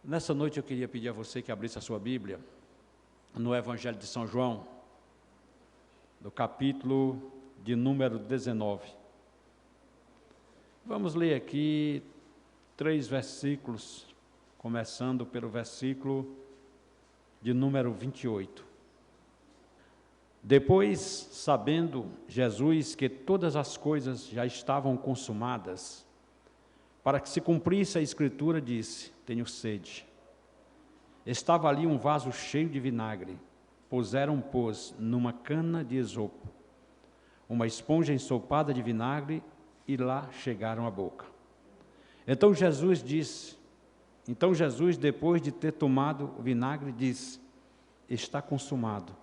Nessa noite eu queria pedir a você que abrisse a sua Bíblia no Evangelho de São João, do capítulo de número 19. Vamos ler aqui 3 versículos, começando pelo versículo de número 28. Depois, sabendo Jesus que todas as coisas já estavam consumadas, para que se cumprisse a Escritura, disse: tenho sede. Estava ali um vaso cheio de vinagre. Puseram, pois, numa cana de esopo, uma esponja ensopada de vinagre, e lá chegaram à boca. Então Jesus, depois de ter tomado o vinagre, disse: está consumado.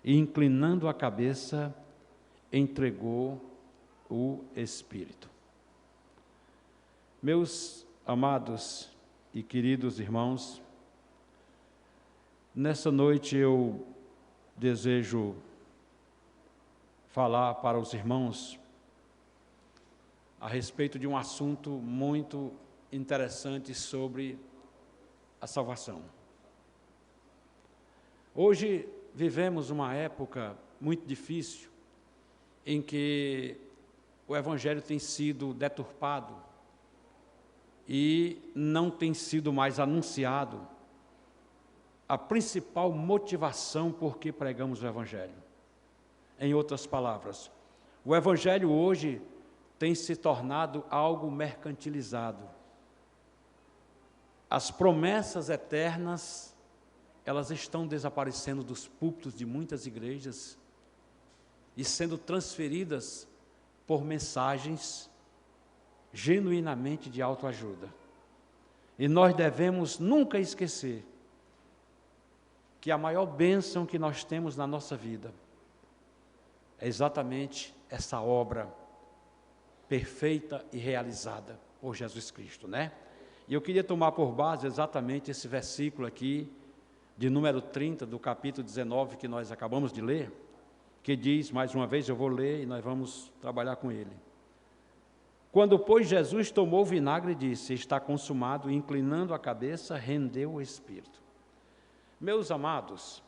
E, inclinando a cabeça, entregou o Espírito. Meus amados e queridos irmãos, nessa noite eu desejo falar para os irmãos a respeito de um assunto muito interessante sobre a salvação. Hoje vivemos uma época muito difícil em que o Evangelho tem sido deturpado e não tem sido mais anunciado a principal motivação por que pregamos o Evangelho. Em outras palavras, o Evangelho hoje tem se tornado algo mercantilizado. As promessas eternas, elas estão desaparecendo dos púlpitos de muitas igrejas e sendo transferidas por mensagens genuinamente de autoajuda. E nós devemos nunca esquecer que a maior bênção que nós temos na nossa vida é exatamente essa obra perfeita e realizada por Jesus Cristo, né? E eu queria tomar por base exatamente esse versículo aqui, de número 30, do capítulo 19, que nós acabamos de ler, que diz, mais uma vez eu vou ler e nós vamos trabalhar com ele. Quando, pois, Jesus tomou o vinagre, disse: está consumado, e, inclinando a cabeça, rendeu o Espírito. Meus amados,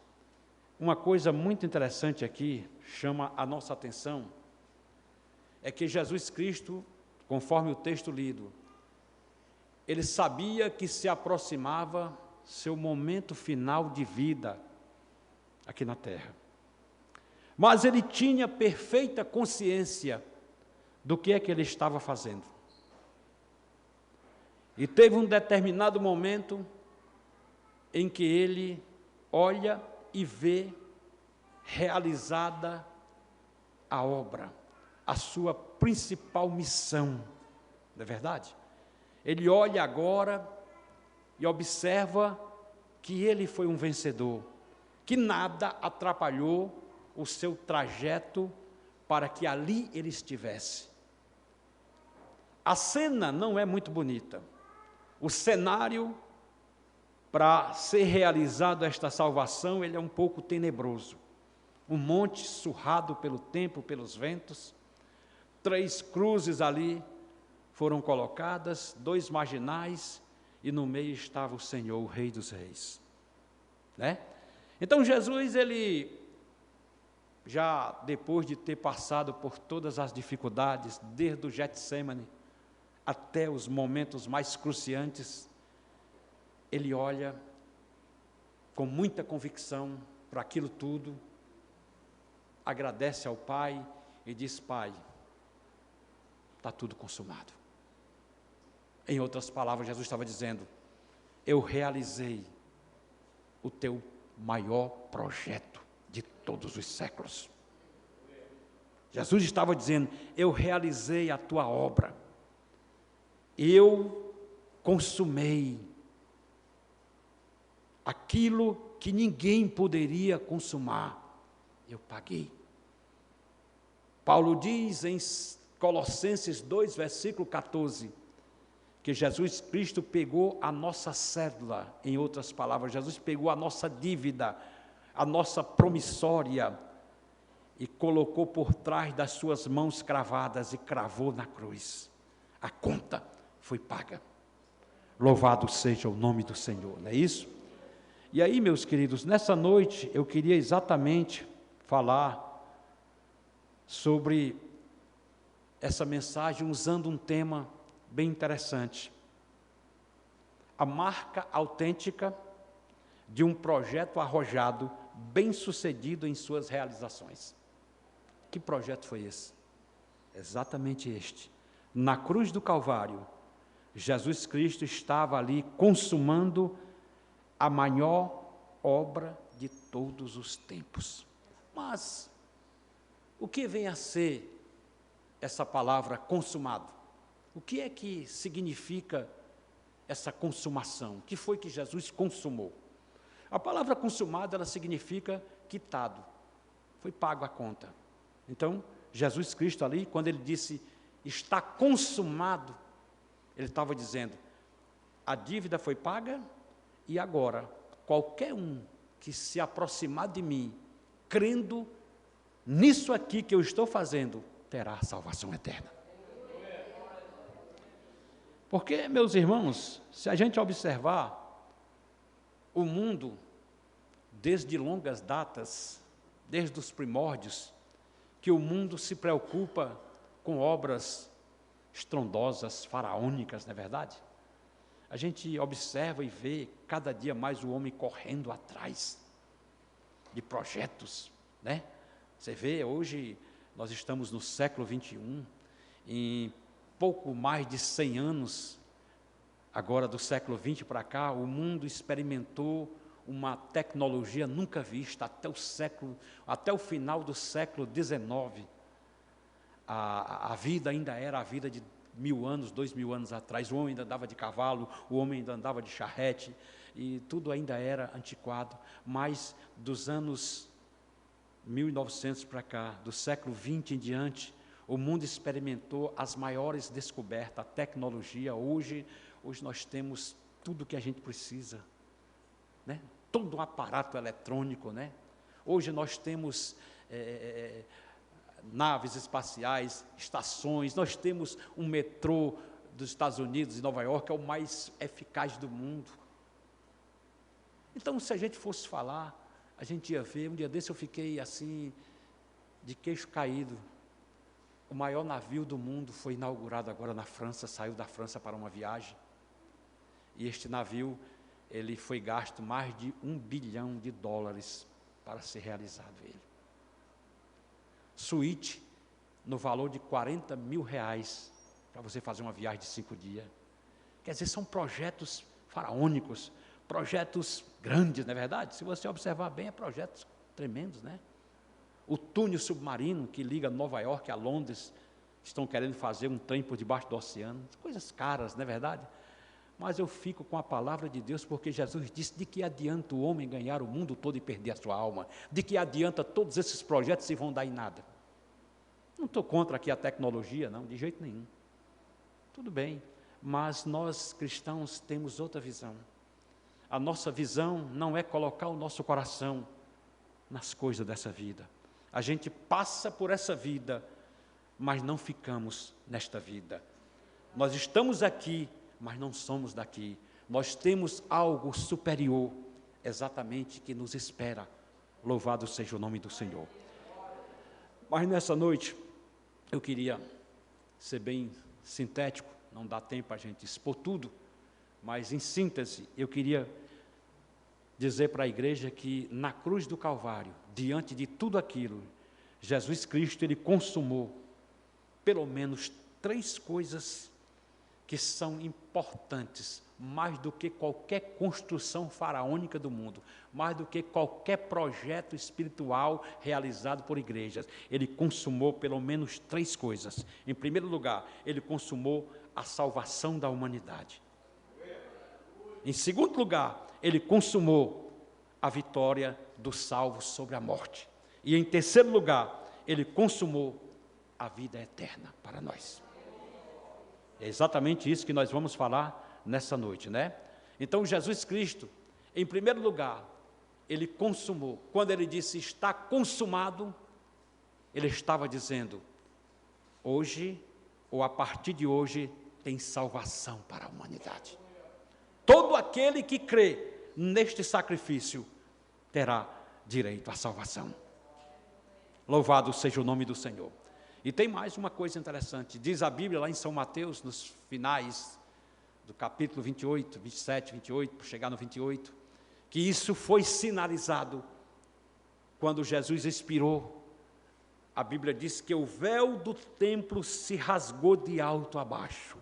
uma coisa muito interessante aqui, chama a nossa atenção, é que Jesus Cristo, conforme o texto lido, ele sabia que se aproximava seu momento final de vida aqui na terra. Mas ele tinha perfeita consciência do que é que ele estava fazendo. E teve um determinado momento em que ele olha e vê realizada a obra, a sua principal missão, não é verdade? Ele olha agora e observa que ele foi um vencedor, que nada atrapalhou o seu trajeto para que ali ele estivesse. A cena não é muito bonita. O cenário para ser realizado esta salvação, ele é um pouco tenebroso. Um monte surrado pelo tempo, pelos ventos, 3 cruzes ali foram colocadas, 2 marginais, e no meio estava o Senhor, o Rei dos Reis, né? Então Jesus, ele já depois de ter passado por todas as dificuldades, desde o Getsêmani até os momentos mais cruciantes, ele olha com muita convicção para aquilo tudo, agradece ao Pai e diz: Pai, está tudo consumado. Em outras palavras, Jesus estava dizendo: eu realizei o teu maior projeto de todos os séculos. Jesus estava dizendo: eu realizei a tua obra, eu consumei aquilo que ninguém poderia consumar, eu paguei. Paulo diz em Colossenses 2, versículo 14, que Jesus Cristo pegou a nossa cédula, em outras palavras, Jesus pegou a nossa dívida, a nossa promissória, e colocou por trás das suas mãos cravadas e cravou na cruz. A conta foi paga. Louvado seja o nome do Senhor, não é isso? E aí, meus queridos, nessa noite eu queria exatamente falar sobre essa mensagem usando um tema bem interessante. A marca autêntica de um projeto arrojado, bem-sucedido em suas realizações. Que projeto foi esse? Exatamente este. Na cruz do Calvário, Jesus Cristo estava ali consumando a maior obra de todos os tempos. Mas o que vem a ser essa palavra consumado? O que é que significa essa consumação? O que foi que Jesus consumou? A palavra consumado, ela significa quitado, foi pago a conta. Então, Jesus Cristo ali, quando ele disse, está consumado, ele estava dizendo, a dívida foi paga e agora, qualquer um que se aproximar de mim, crendo nisso aqui que eu estou fazendo, terá a salvação eterna. Porque, meus irmãos, se a gente observar, o mundo, desde longas datas, desde os primórdios, que o mundo se preocupa com obras estrondosas, faraônicas, não é verdade? A gente observa e vê cada dia mais o homem correndo atrás de projetos, né? Você vê, hoje nós estamos no século 21, em pouco mais de 100 anos, agora do século 20 para cá, o mundo experimentou uma tecnologia nunca vista até o final do século 19. A vida ainda era a vida de 1000 anos, 2000 anos atrás. O homem ainda andava de cavalo, o homem ainda andava de charrete, e tudo ainda era antiquado. Mas dos anos 1900 para cá, do século 20 em diante, o mundo experimentou as maiores descobertas, a tecnologia. Hoje nós temos tudo o que a gente precisa, né? Todo um aparato eletrônico, né? Hoje nós temos naves espaciais, estações, nós temos um metrô dos Estados Unidos e Nova York, que é o mais eficaz do mundo. Então, se a gente fosse falar, a gente ia ver, um dia desse eu fiquei assim, de queixo caído. O maior navio do mundo foi inaugurado agora na França, saiu da França para uma viagem. E este navio, ele foi gasto mais de $1 bilhão para ser realizado ele. Suíte, no valor de R$40 mil, para você fazer uma viagem de 5 dias. Quer dizer, são projetos faraônicos, projetos grandes, não é verdade? Se você observar bem, é projetos tremendos, né? O túnel submarino que liga Nova York a Londres, estão querendo fazer um trem por debaixo do oceano, coisas caras, não é verdade? Mas eu fico com a palavra de Deus, porque Jesus disse, de que adianta o homem ganhar o mundo todo e perder a sua alma? De que adianta todos esses projetos se vão dar em nada? Não estou contra aqui a tecnologia, não, de jeito nenhum. Tudo bem, mas nós cristãos temos outra visão. A nossa visão não é colocar o nosso coração nas coisas dessa vida. A gente passa por essa vida, mas não ficamos nesta vida. Nós estamos aqui, mas não somos daqui. Nós temos algo superior, exatamente, que nos espera. Louvado seja o nome do Senhor. Mas nessa noite, eu queria ser bem sintético, não dá tempo a gente expor tudo, mas em síntese, eu queria dizer para a igreja que na cruz do Calvário, diante de tudo aquilo, Jesus Cristo, ele consumou pelo menos 3 coisas que são importantes, mais do que qualquer construção faraônica do mundo, mais do que qualquer projeto espiritual realizado por igrejas. Ele consumou pelo menos 3 coisas. Em primeiro lugar, ele consumou a salvação da humanidade. Em segundo lugar, ele consumou a vitória do salvo sobre a morte. E em terceiro lugar, ele consumou a vida eterna para nós. É exatamente isso que nós vamos falar nessa noite, né? Então, Jesus Cristo, em primeiro lugar, ele consumou. Quando ele disse, está consumado, ele estava dizendo, hoje, ou a partir de hoje, tem salvação para a humanidade. todo aquele que crê neste sacrifício terá direito à salvação. Louvado seja o nome do Senhor. E tem mais uma coisa interessante, diz a Bíblia lá em São Mateus, nos finais do capítulo 28, 27, 28, para chegar no 28, que isso foi sinalizado quando Jesus expirou. A Bíblia diz que o véu do templo se rasgou de alto a baixo.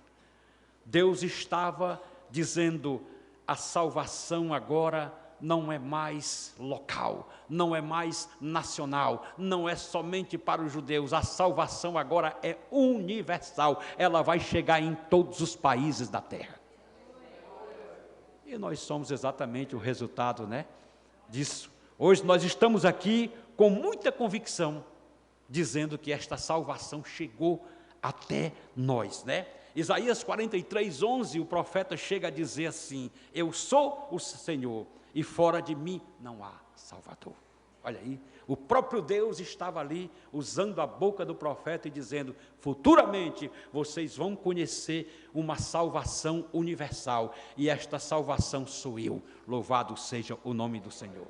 Deus estava dizendo, a salvação agora não é mais local, não é mais nacional, não é somente para os judeus, a salvação agora é universal, ela vai chegar em todos os países da terra. E nós somos exatamente o resultado, disso. Hoje nós estamos aqui com muita convicção, dizendo que esta salvação chegou até nós, Isaías 43, 11, o profeta chega a dizer assim, eu sou o Senhor, e fora de mim não há Salvador. Olha aí, o próprio Deus estava ali, usando a boca do profeta e dizendo, futuramente vocês vão conhecer uma salvação universal, e esta salvação sou eu, louvado seja o nome do Senhor.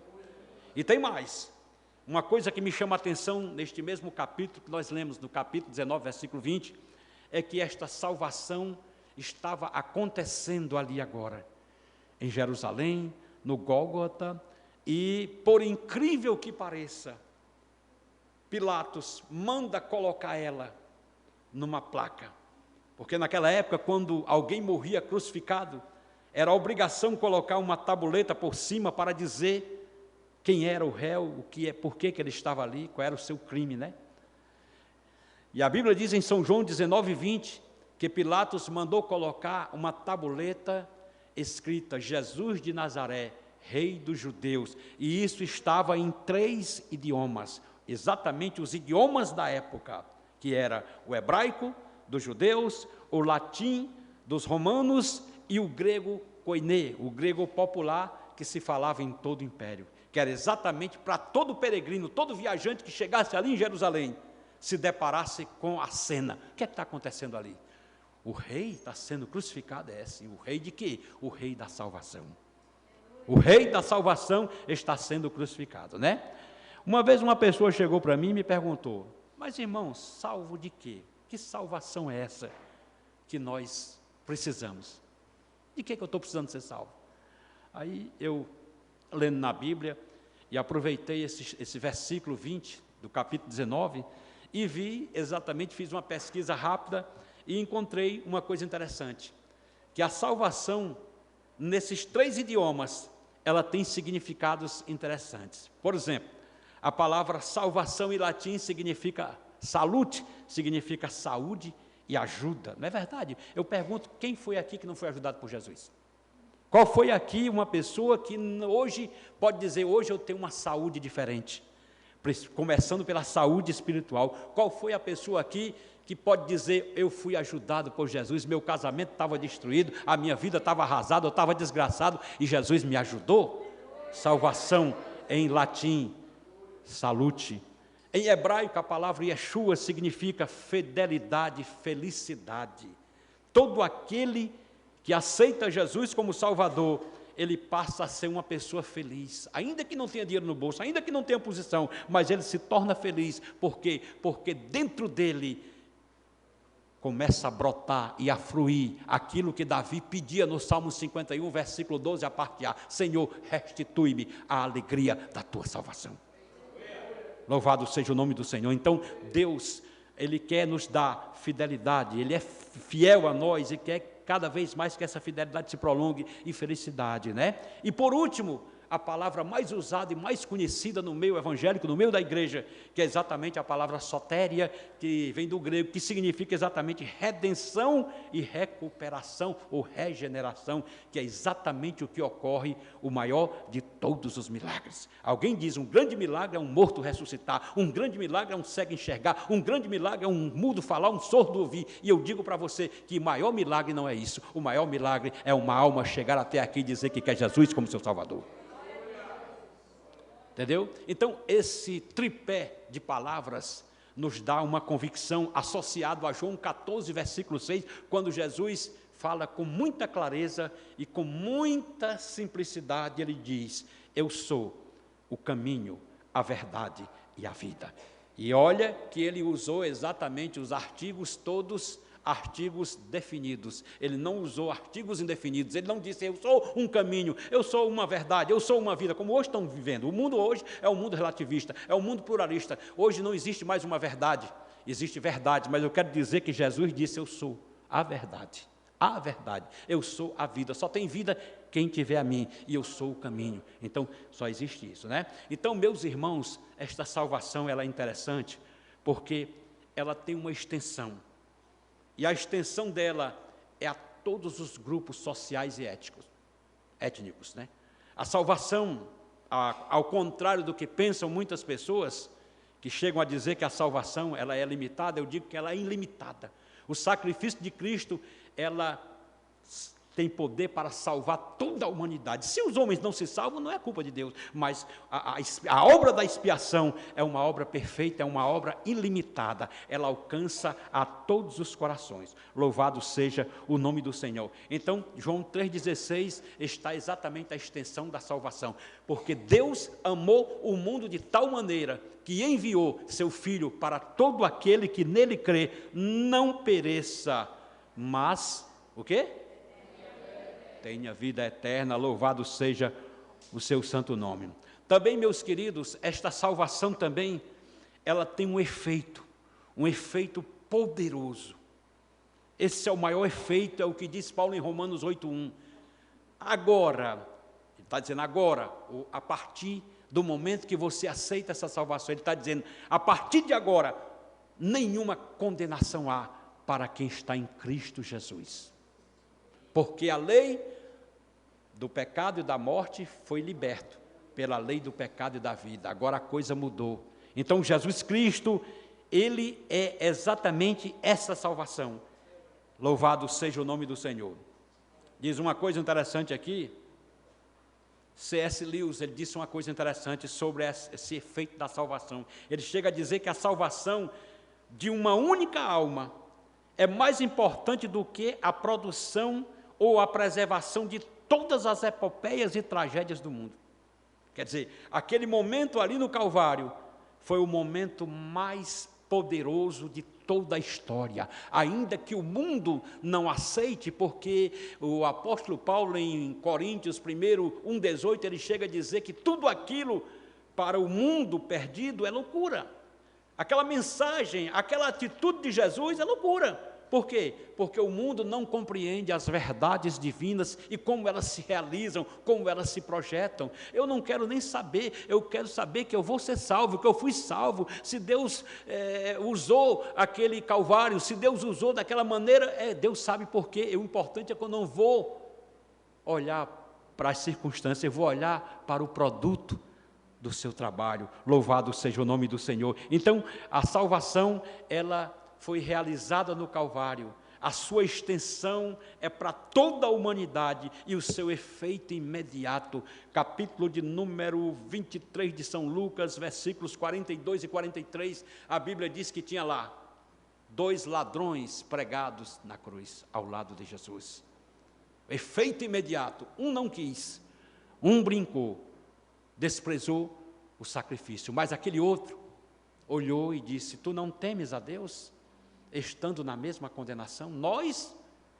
E tem mais, uma coisa que me chama a atenção neste mesmo capítulo, que nós lemos no capítulo 19, versículo 20, é que esta salvação estava acontecendo ali agora, em Jerusalém, no Gólgota, e por incrível que pareça, Pilatos manda colocar ela numa placa, porque naquela época, quando alguém morria crucificado, era obrigação colocar uma tabuleta por cima para dizer quem era o réu, por que ele estava ali, qual era o seu crime, E a Bíblia diz em São João 19, 20, que Pilatos mandou colocar uma tabuleta escrita, Jesus de Nazaré, Rei dos Judeus, e isso estava em 3 idiomas, exatamente os idiomas da época, que era o hebraico dos judeus, o latim dos romanos e o grego koiné, o grego popular que se falava em todo o império, que era exatamente para todo peregrino, todo viajante que chegasse ali em Jerusalém, se deparasse com a cena. O que é que está acontecendo ali? O rei está sendo crucificado, sim. O rei de quê? O rei da salvação. O rei da salvação está sendo crucificado, Uma vez uma pessoa chegou para mim e me perguntou, mas irmão, salvo de quê? Que salvação é essa que nós precisamos? De que eu estou precisando ser salvo? Aí eu, lendo na Bíblia, e aproveitei esse versículo 20 do capítulo 19, e vi exatamente, fiz uma pesquisa rápida, e encontrei uma coisa interessante, que a salvação, nesses 3 idiomas, ela tem significados interessantes. Por exemplo, a palavra salvação em latim significa salute, significa saúde e ajuda, não é verdade? Eu pergunto, quem foi aqui que não foi ajudado por Jesus? Qual foi aqui uma pessoa que hoje pode dizer, hoje eu tenho uma saúde diferente? Começando pela saúde espiritual. Qual foi a pessoa aqui que pode dizer, eu fui ajudado por Jesus, meu casamento estava destruído, a minha vida estava arrasada, eu estava desgraçado, e Jesus me ajudou? Salvação em latim, salute. Em hebraico, a palavra Yeshua significa fidelidade, felicidade. Todo aquele que aceita Jesus como Salvador, ele passa a ser uma pessoa feliz, ainda que não tenha dinheiro no bolso, ainda que não tenha posição, mas ele se torna feliz. Por quê? Porque dentro dele começa a brotar e a fluir aquilo que Davi pedia no Salmo 51, versículo 12, a parte A, Senhor, restitui-me a alegria da tua salvação. Louvado seja o nome do Senhor. Então, Deus, Ele quer nos dar fidelidade, Ele é fiel a nós e quer cada vez mais que essa fidelidade se prolongue em felicidade, E por último, a palavra mais usada e mais conhecida no meio evangélico, no meio da igreja, que é exatamente a palavra sotéria, que vem do grego, que significa exatamente redenção e recuperação ou regeneração, que é exatamente o que ocorre, o maior de todos os milagres. Alguém diz, um grande milagre é um morto ressuscitar, um grande milagre é um cego enxergar, um grande milagre é um mudo falar, um sordo ouvir, e eu digo para você que o maior milagre não é isso, o maior milagre é uma alma chegar até aqui e dizer que quer Jesus como seu Salvador. Entendeu? Então, esse tripé de palavras nos dá uma convicção associado a João 14, versículo 6, quando Jesus fala com muita clareza e com muita simplicidade. Ele diz: eu sou o caminho, a verdade e a vida. E olha que ele usou exatamente os artigos todos, artigos definidos. Ele não usou artigos indefinidos. Ele não disse: eu sou um caminho, eu sou uma verdade, eu sou uma vida, como hoje estão vivendo. O mundo hoje é um mundo relativista, é um mundo pluralista. Hoje não existe mais uma verdade, existe verdade, mas eu quero dizer que Jesus disse: eu sou a verdade. A verdade, eu sou a vida, só tem vida quem tiver a mim, e eu sou o caminho. Então, só existe isso, né? Então, meus irmãos, esta salvação, ela é interessante, porque ela tem uma extensão, e a extensão dela é a todos os grupos sociais e étnicos, né? A salvação, ao contrário do que pensam muitas pessoas, que chegam a dizer que a salvação, ela é limitada, eu digo que ela é ilimitada. O sacrifício de Cristo, ela tem poder para salvar toda a humanidade. Se os homens não se salvam, não é culpa de Deus, mas a obra da expiação é uma obra perfeita, é uma obra ilimitada, ela alcança a todos os corações. Louvado seja o nome do Senhor. Então, João 3,16 está exatamente a extensão da salvação, porque Deus amou o mundo de tal maneira que enviou seu Filho para todo aquele que nele crê, não pereça, mas, o quê? Tenha vida eterna, louvado seja o seu santo nome. Também, meus queridos, esta salvação também, ela tem um efeito poderoso. Esse é o maior efeito, é o que diz Paulo em Romanos 8,1. Agora, ele está dizendo agora, a partir do momento que você aceita essa salvação, ele está dizendo, a partir de agora, nenhuma condenação há para quem está em Cristo Jesus. Porque a lei do pecado e da morte foi liberto pela lei do pecado e da vida. Agora a coisa mudou. Então Jesus Cristo, ele é exatamente essa salvação. Louvado seja o nome do Senhor. Diz uma coisa interessante aqui, C.S. Lewis, ele disse uma coisa interessante sobre esse efeito da salvação. Ele chega a dizer que a salvação de uma única alma é mais importante do que a produção ou a preservação de todas as epopeias e tragédias do mundo. Quer dizer, aquele momento ali no Calvário foi o momento mais poderoso de toda a história, ainda que o mundo não aceite, porque o apóstolo Paulo em Coríntios 1:18, ele chega a dizer que tudo aquilo para o mundo perdido é loucura. Aquela mensagem, aquela atitude de Jesus é loucura. Por quê? Porque o mundo não compreende as verdades divinas e como elas se realizam, como elas se projetam. Eu não quero nem saber, eu quero saber que eu vou ser salvo, que eu fui salvo. Se Deus usou aquele Calvário, se Deus usou daquela maneira, Deus sabe por quê. O importante é que eu não vou olhar para as circunstâncias, eu vou olhar para o produto do seu trabalho. Louvado seja o nome do Senhor. Então, a salvação, ela foi realizada no Calvário, a sua extensão é para toda a humanidade e o seu efeito imediato. Capítulo de número 23 de São Lucas, versículos 42 e 43, a Bíblia diz que tinha lá 2 ladrões pregados na cruz, ao lado de Jesus. Efeito imediato, um não quis, um brincou, desprezou o sacrifício, mas aquele outro olhou e disse: tu não temes a Deus? Estando na mesma condenação, nós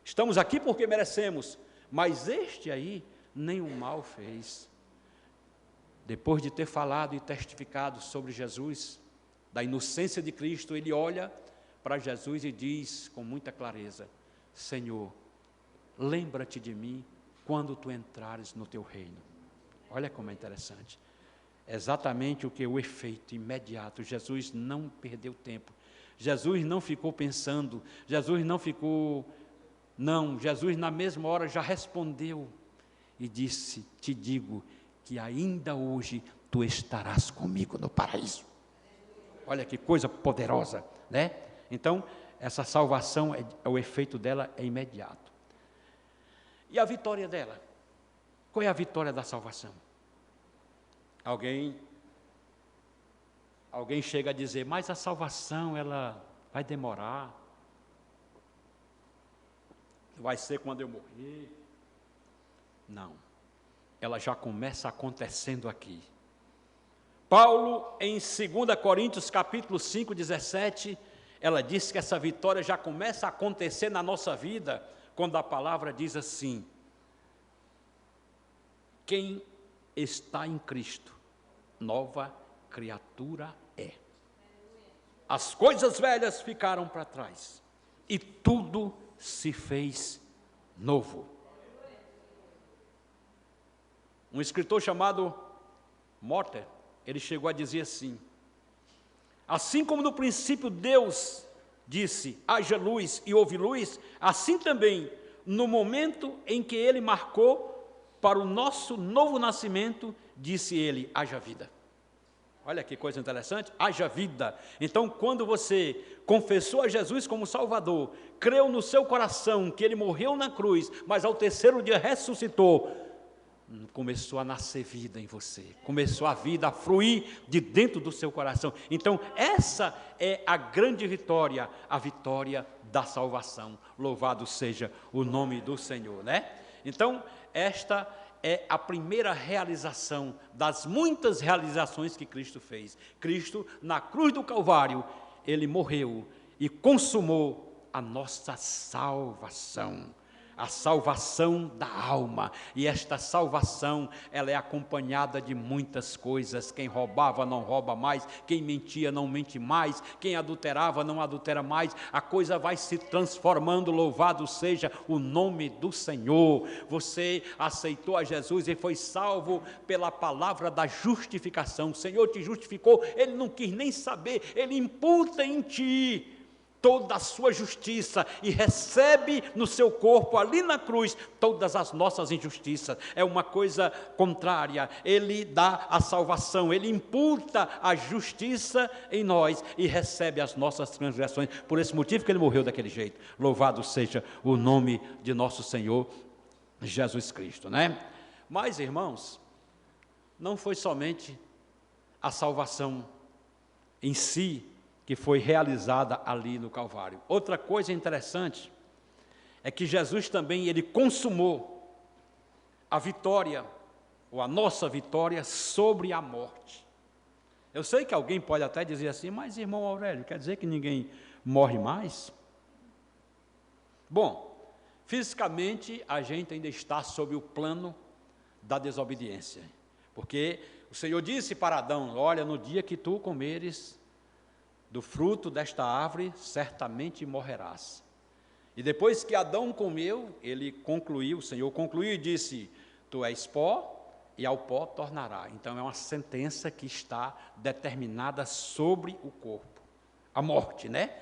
estamos aqui porque merecemos, mas este aí nenhum mal fez. Depois de ter falado e testificado sobre Jesus, da inocência de Cristo, ele olha para Jesus e diz com muita clareza: Senhor, lembra-te de mim quando tu entrares no teu reino. Olha como é interessante, exatamente o efeito imediato. Jesus não perdeu tempo, Jesus não ficou pensando, Jesus na mesma hora já respondeu e disse: te digo que ainda hoje tu estarás comigo no paraíso. Olha que coisa poderosa, né? Então, essa salvação, o efeito dela é imediato. E a vitória dela? Qual é a vitória da salvação? Alguém chega a dizer: mas a salvação, ela vai demorar. vai ser quando eu morrer. Não, ela já começa acontecendo aqui. Paulo, em 2 Coríntios capítulo 5, 17, ela diz que essa vitória já começa a acontecer na nossa vida, quando a palavra diz assim: quem está em Cristo, nova criatura é. As coisas velhas ficaram para trás, e tudo se fez novo. Um escritor chamado Motter, ele chegou a dizer assim: assim como no princípio Deus disse, haja luz e houve luz, assim também, no momento em que Ele marcou para o nosso novo nascimento, disse Ele, haja vida. Olha que coisa interessante, haja vida. Então, quando você confessou a Jesus como Salvador, creu no seu coração que Ele morreu na cruz, mas ao terceiro dia ressuscitou, começou a nascer vida em você, começou a vida a fluir de dentro do seu coração. Então, essa é a grande vitória, a vitória da salvação. Louvado seja o nome do Senhor, né? Então, esta é a primeira realização das muitas realizações que Cristo fez. Cristo, na cruz do Calvário, Ele morreu e consumou a nossa salvação. A salvação da alma, e esta salvação, ela é acompanhada de muitas coisas. Quem roubava não rouba mais, quem mentia não mente mais, quem adulterava não adultera mais, a coisa vai se transformando, louvado seja o nome do Senhor. Você aceitou a Jesus e foi salvo pela palavra da justificação. O Senhor te justificou, Ele não quis nem saber, Ele imputa em ti toda a sua justiça e recebe no seu corpo, ali na cruz, todas as nossas injustiças. É uma coisa contrária. Ele dá a salvação, Ele imputa a justiça em nós e recebe as nossas transgressões. Por esse motivo que Ele morreu daquele jeito. Louvado seja o nome de nosso Senhor Jesus Cristo, né? Mas, irmãos, não foi somente a salvação em si que foi realizada ali no Calvário. Outra coisa interessante é que Jesus também, Ele consumou a vitória, ou a nossa vitória, sobre a morte. Eu sei que alguém pode até dizer assim, mas irmão Aurélio, quer dizer que ninguém morre mais? Bom, fisicamente a gente ainda está sob o plano da desobediência, porque o Senhor disse para Adão, olha, no dia que tu comeres do fruto desta árvore, certamente morrerás. E depois que Adão comeu, ele concluiu, o Senhor concluiu e disse, tu és pó e ao pó tornará. Então é uma sentença que está determinada sobre o corpo, a morte, né?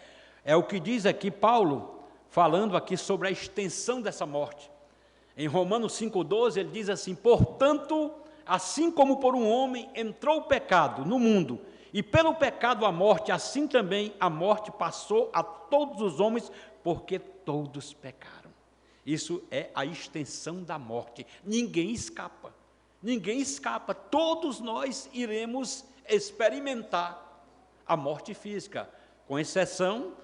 É o que diz aqui Paulo, falando aqui sobre a extensão dessa morte. Em Romanos 5,12 ele diz assim, portanto, assim como por um homem entrou o pecado no mundo, e pelo pecado a morte, assim também a morte passou a todos os homens, porque todos pecaram. Isso é a extensão da morte. Ninguém escapa, todos nós iremos experimentar a morte física, com exceção,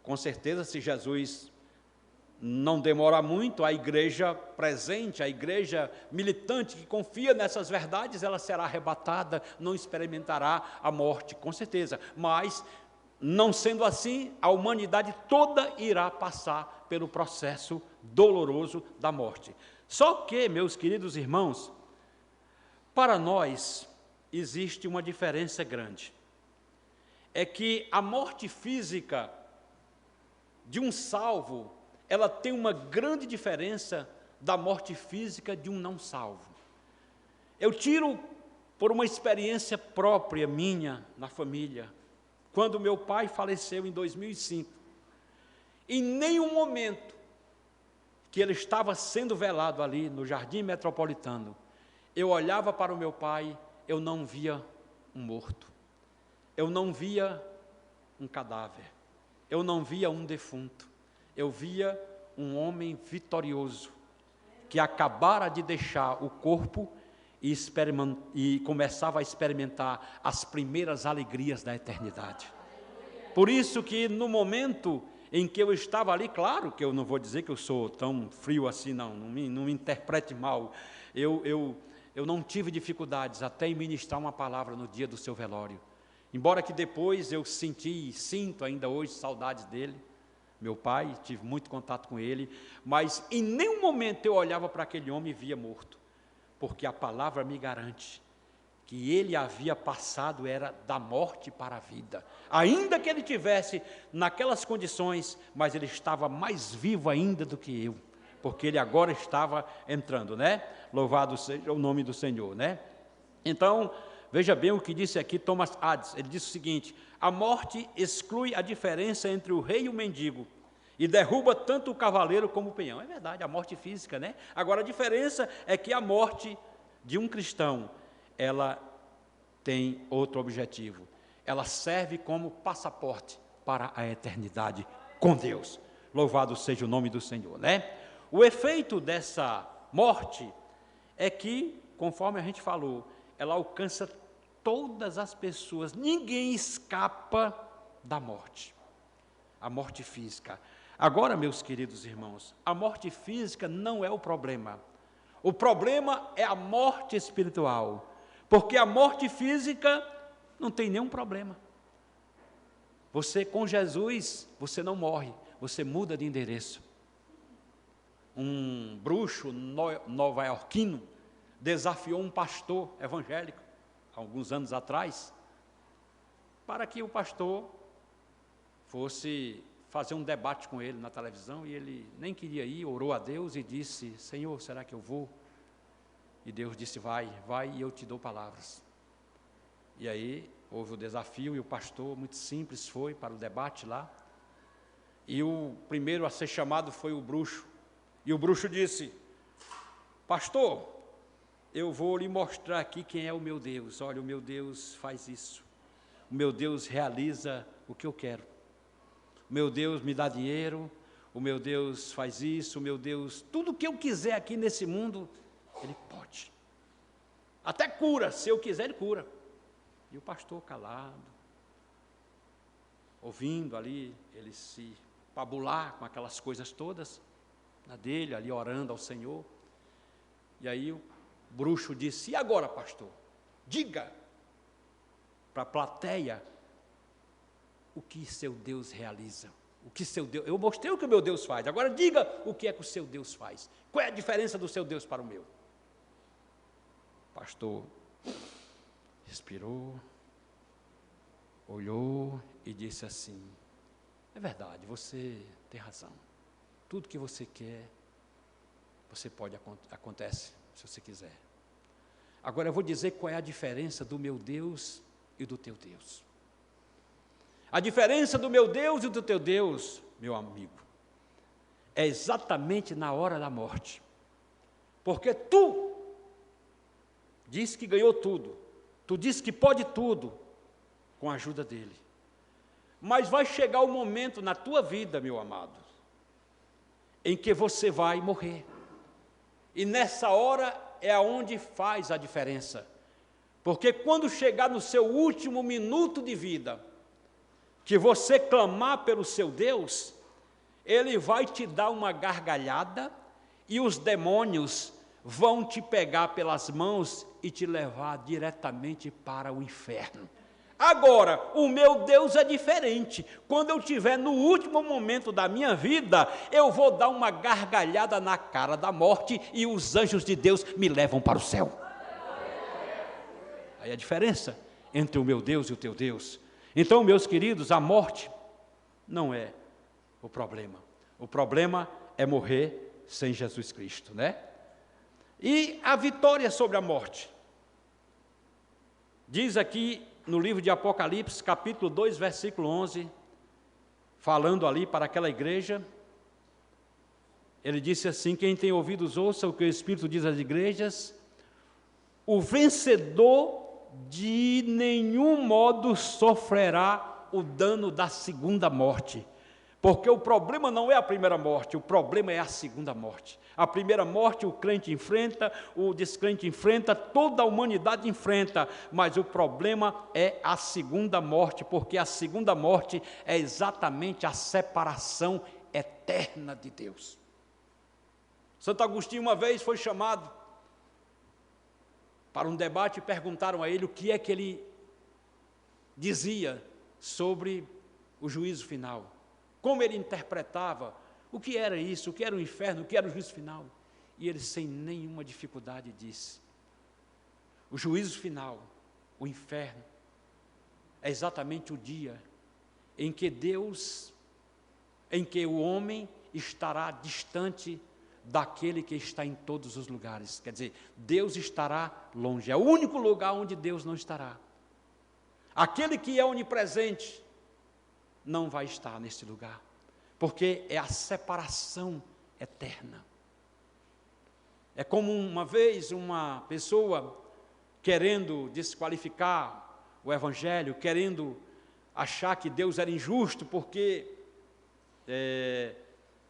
com certeza, se Jesus não demora muito, a igreja presente, a igreja militante que confia nessas verdades, ela será arrebatada, não experimentará a morte, com certeza. Mas, não sendo assim, a humanidade toda irá passar pelo processo doloroso da morte. Só que, meus queridos irmãos, para nós existe uma diferença grande. É que a morte física de um salvo, ela tem uma grande diferença da morte física de um não salvo. Eu tiro por uma experiência própria minha na família. Quando meu pai faleceu em 2005, em nenhum momento que ele estava sendo velado ali no Jardim Metropolitano, eu olhava para o meu pai, eu não via um morto, eu não via um cadáver, eu não via um defunto, eu via um homem vitorioso, que acabara de deixar o corpo e começava a experimentar as primeiras alegrias da eternidade. Por isso que no momento em que eu estava ali, claro que eu não vou dizer que eu sou tão frio assim, não me interprete mal, eu não tive dificuldades até em ministrar uma palavra no dia do seu velório, embora que depois eu senti e sinto ainda hoje saudades dele, meu pai, tive muito contato com ele, mas em nenhum momento eu olhava para aquele homem e via morto, porque a palavra me garante que ele havia passado era da morte para a vida, ainda que ele tivesse naquelas condições, mas ele estava mais vivo ainda do que eu, porque ele agora estava entrando, né? Louvado seja o nome do Senhor, né? Então, veja bem o que disse aqui Thomas Hades, ele disse o seguinte: a morte exclui a diferença entre o rei e o mendigo, e derruba tanto o cavaleiro como o peão. É verdade, a morte física, né? Agora, a diferença é que a morte de um cristão, ela tem outro objetivo. Ela serve como passaporte para a eternidade com Deus. Louvado seja o nome do Senhor, né? O efeito dessa morte é que, conforme a gente falou, ela alcança todas as pessoas. Ninguém escapa da morte. A morte física. Agora, meus queridos irmãos, a morte física não é o problema. O problema é a morte espiritual, porque a morte física não tem nenhum problema. Você, com Jesus, você não morre, você muda de endereço. Um bruxo nova-iorquino desafiou um pastor evangélico, alguns anos atrás, para que o pastor fosse fazer um debate com ele na televisão, e ele nem queria ir, orou a Deus e disse: Senhor, será que eu vou? E Deus disse: vai e eu te dou palavras. E aí houve o desafio, e o pastor, muito simples, foi para o debate lá, e o primeiro a ser chamado foi o bruxo, e o bruxo disse: pastor, eu vou lhe mostrar aqui quem é o meu Deus. Olha, o meu Deus faz isso, o meu Deus realiza o que eu quero, o meu Deus me dá dinheiro, o meu Deus faz isso, o meu Deus, tudo que eu quiser aqui nesse mundo, Ele pode, até cura, se eu quiser Ele cura. E o pastor calado, ouvindo ali, ele se pabular com aquelas coisas todas, na dele, ali orando ao Senhor. E aí o bruxo disse: e agora, pastor, diga para a plateia o que seu Deus realiza, o que seu Deus, eu mostrei o que o meu Deus faz, agora diga o que é que o seu Deus faz, qual é a diferença do seu Deus para o meu? O pastor respirou, olhou e disse assim: é verdade, você tem razão, tudo que você quer, você pode, acontece, se você quiser. Agora eu vou dizer qual é a diferença do meu Deus e do teu Deus. A diferença do meu Deus e do teu Deus, meu amigo, é exatamente na hora da morte. Porque tu diz que ganhou tudo, tu diz que pode tudo com a ajuda dele. Mas vai chegar o momento na tua vida, meu amado, em que você vai morrer. E nessa hora é aonde faz a diferença. Porque quando chegar no seu último minuto de vida, que você clamar pelo seu Deus, Ele vai te dar uma gargalhada, e os demônios vão te pegar pelas mãos e te levar diretamente para o inferno. Agora, o meu Deus é diferente. Quando eu estiver no último momento da minha vida, eu vou dar uma gargalhada na cara da morte, e os anjos de Deus me levam para o céu. Aí a diferença entre o meu Deus e o teu Deus. Então, meus queridos, a morte não é o problema. O problema é morrer sem Jesus Cristo, né? E a vitória sobre a morte. Diz aqui no livro de Apocalipse, capítulo 2, versículo 11, falando ali para aquela igreja, ele disse assim: quem tem ouvidos ouça o que o Espírito diz às igrejas. O vencedor de nenhum modo sofrerá o dano da segunda morte, Porque o problema não é a primeira morte, o problema é a segunda morte. A primeira morte o crente enfrenta, o descrente enfrenta, toda a humanidade enfrenta, mas o problema é a segunda morte, porque a segunda morte é exatamente a separação eterna de Deus. Santo Agostinho uma vez foi chamado para um debate e perguntaram a ele o que é que ele dizia sobre o juízo final. Como ele interpretava, o que era isso, o que era o inferno, o que era o juízo final. E ele, sem nenhuma dificuldade, disse: o juízo final, o inferno, é exatamente o dia em que o homem estará distante daquele que está em todos os lugares. Quer dizer, Deus estará longe, é o único lugar onde Deus não estará. Aquele que é onipresente não vai estar nesse lugar, porque é a separação eterna. É como uma vez uma pessoa querendo desqualificar o Evangelho, querendo achar que Deus era injusto, porque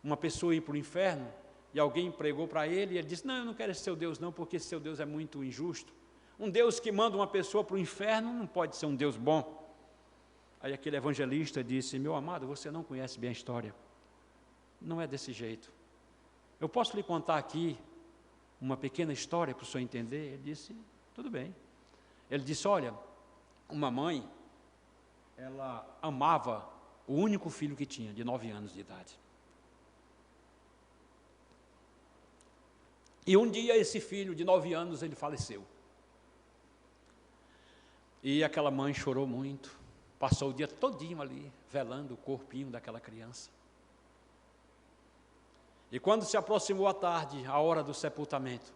uma pessoa ia para o inferno, e alguém pregou para ele, e ele disse: não, eu não quero esse seu Deus não, porque esse seu Deus é muito injusto. Um Deus que manda uma pessoa para o inferno não pode ser um Deus bom. Aí aquele evangelista disse: meu amado, você não conhece bem a história. Não é desse jeito. Eu posso lhe contar aqui uma pequena história para o senhor entender? Ele disse: tudo bem. Ele disse: olha, uma mãe, ela amava o único filho que tinha, de 9 anos de idade. E um dia esse filho de 9 anos, ele faleceu. E aquela mãe chorou muito, passou o dia todinho ali, velando o corpinho daquela criança. E quando se aproximou a tarde, a hora do sepultamento,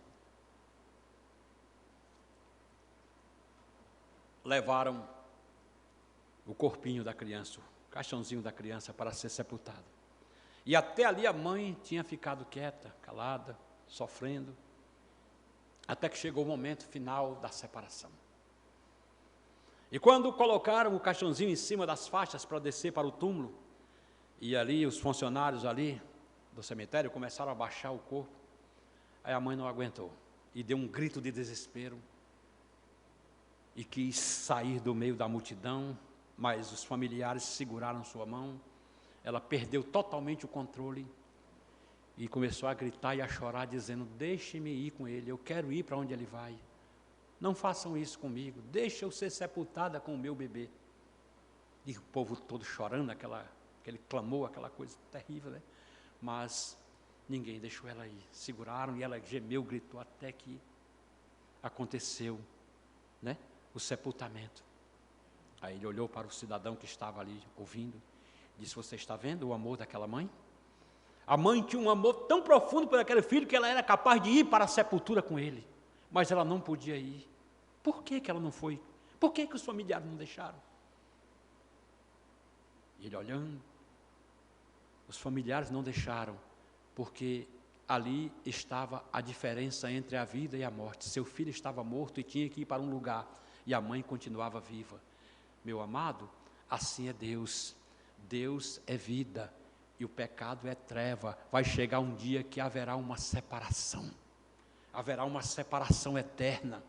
levaram o corpinho da criança, o caixãozinho da criança para ser sepultado. E até ali a mãe tinha ficado quieta, calada, sofrendo, até que chegou o momento final da separação. E quando colocaram o caixãozinho em cima das faixas para descer para o túmulo, e ali os funcionários ali do cemitério começaram a baixar o corpo, aí a mãe não aguentou, e deu um grito de desespero, e quis sair do meio da multidão, mas os familiares seguraram sua mão, ela perdeu totalmente o controle, e começou a gritar e a chorar, dizendo: deixe-me ir com ele, eu quero ir para onde ele vai. Não façam isso comigo, deixe eu ser sepultada com o meu bebê. E o povo todo chorando, aquele clamor, aquela coisa terrível, né? Mas ninguém deixou ela ir. Seguraram e ela gemeu, gritou, até que aconteceu, né, o sepultamento. Aí ele olhou para o cidadão que estava ali ouvindo, disse: você está vendo o amor daquela mãe? A mãe tinha um amor tão profundo por aquele filho que ela era capaz de ir para a sepultura com ele, mas ela não podia ir. Por que ela não foi? Por que os familiares não deixaram? E ele olhando, os familiares não deixaram, porque ali estava a diferença entre a vida e a morte. Seu filho estava morto e tinha que ir para um lugar, e a mãe continuava viva. Meu amado, assim é Deus. Deus é vida, e o pecado é treva. Vai chegar um dia que haverá uma separação eterna.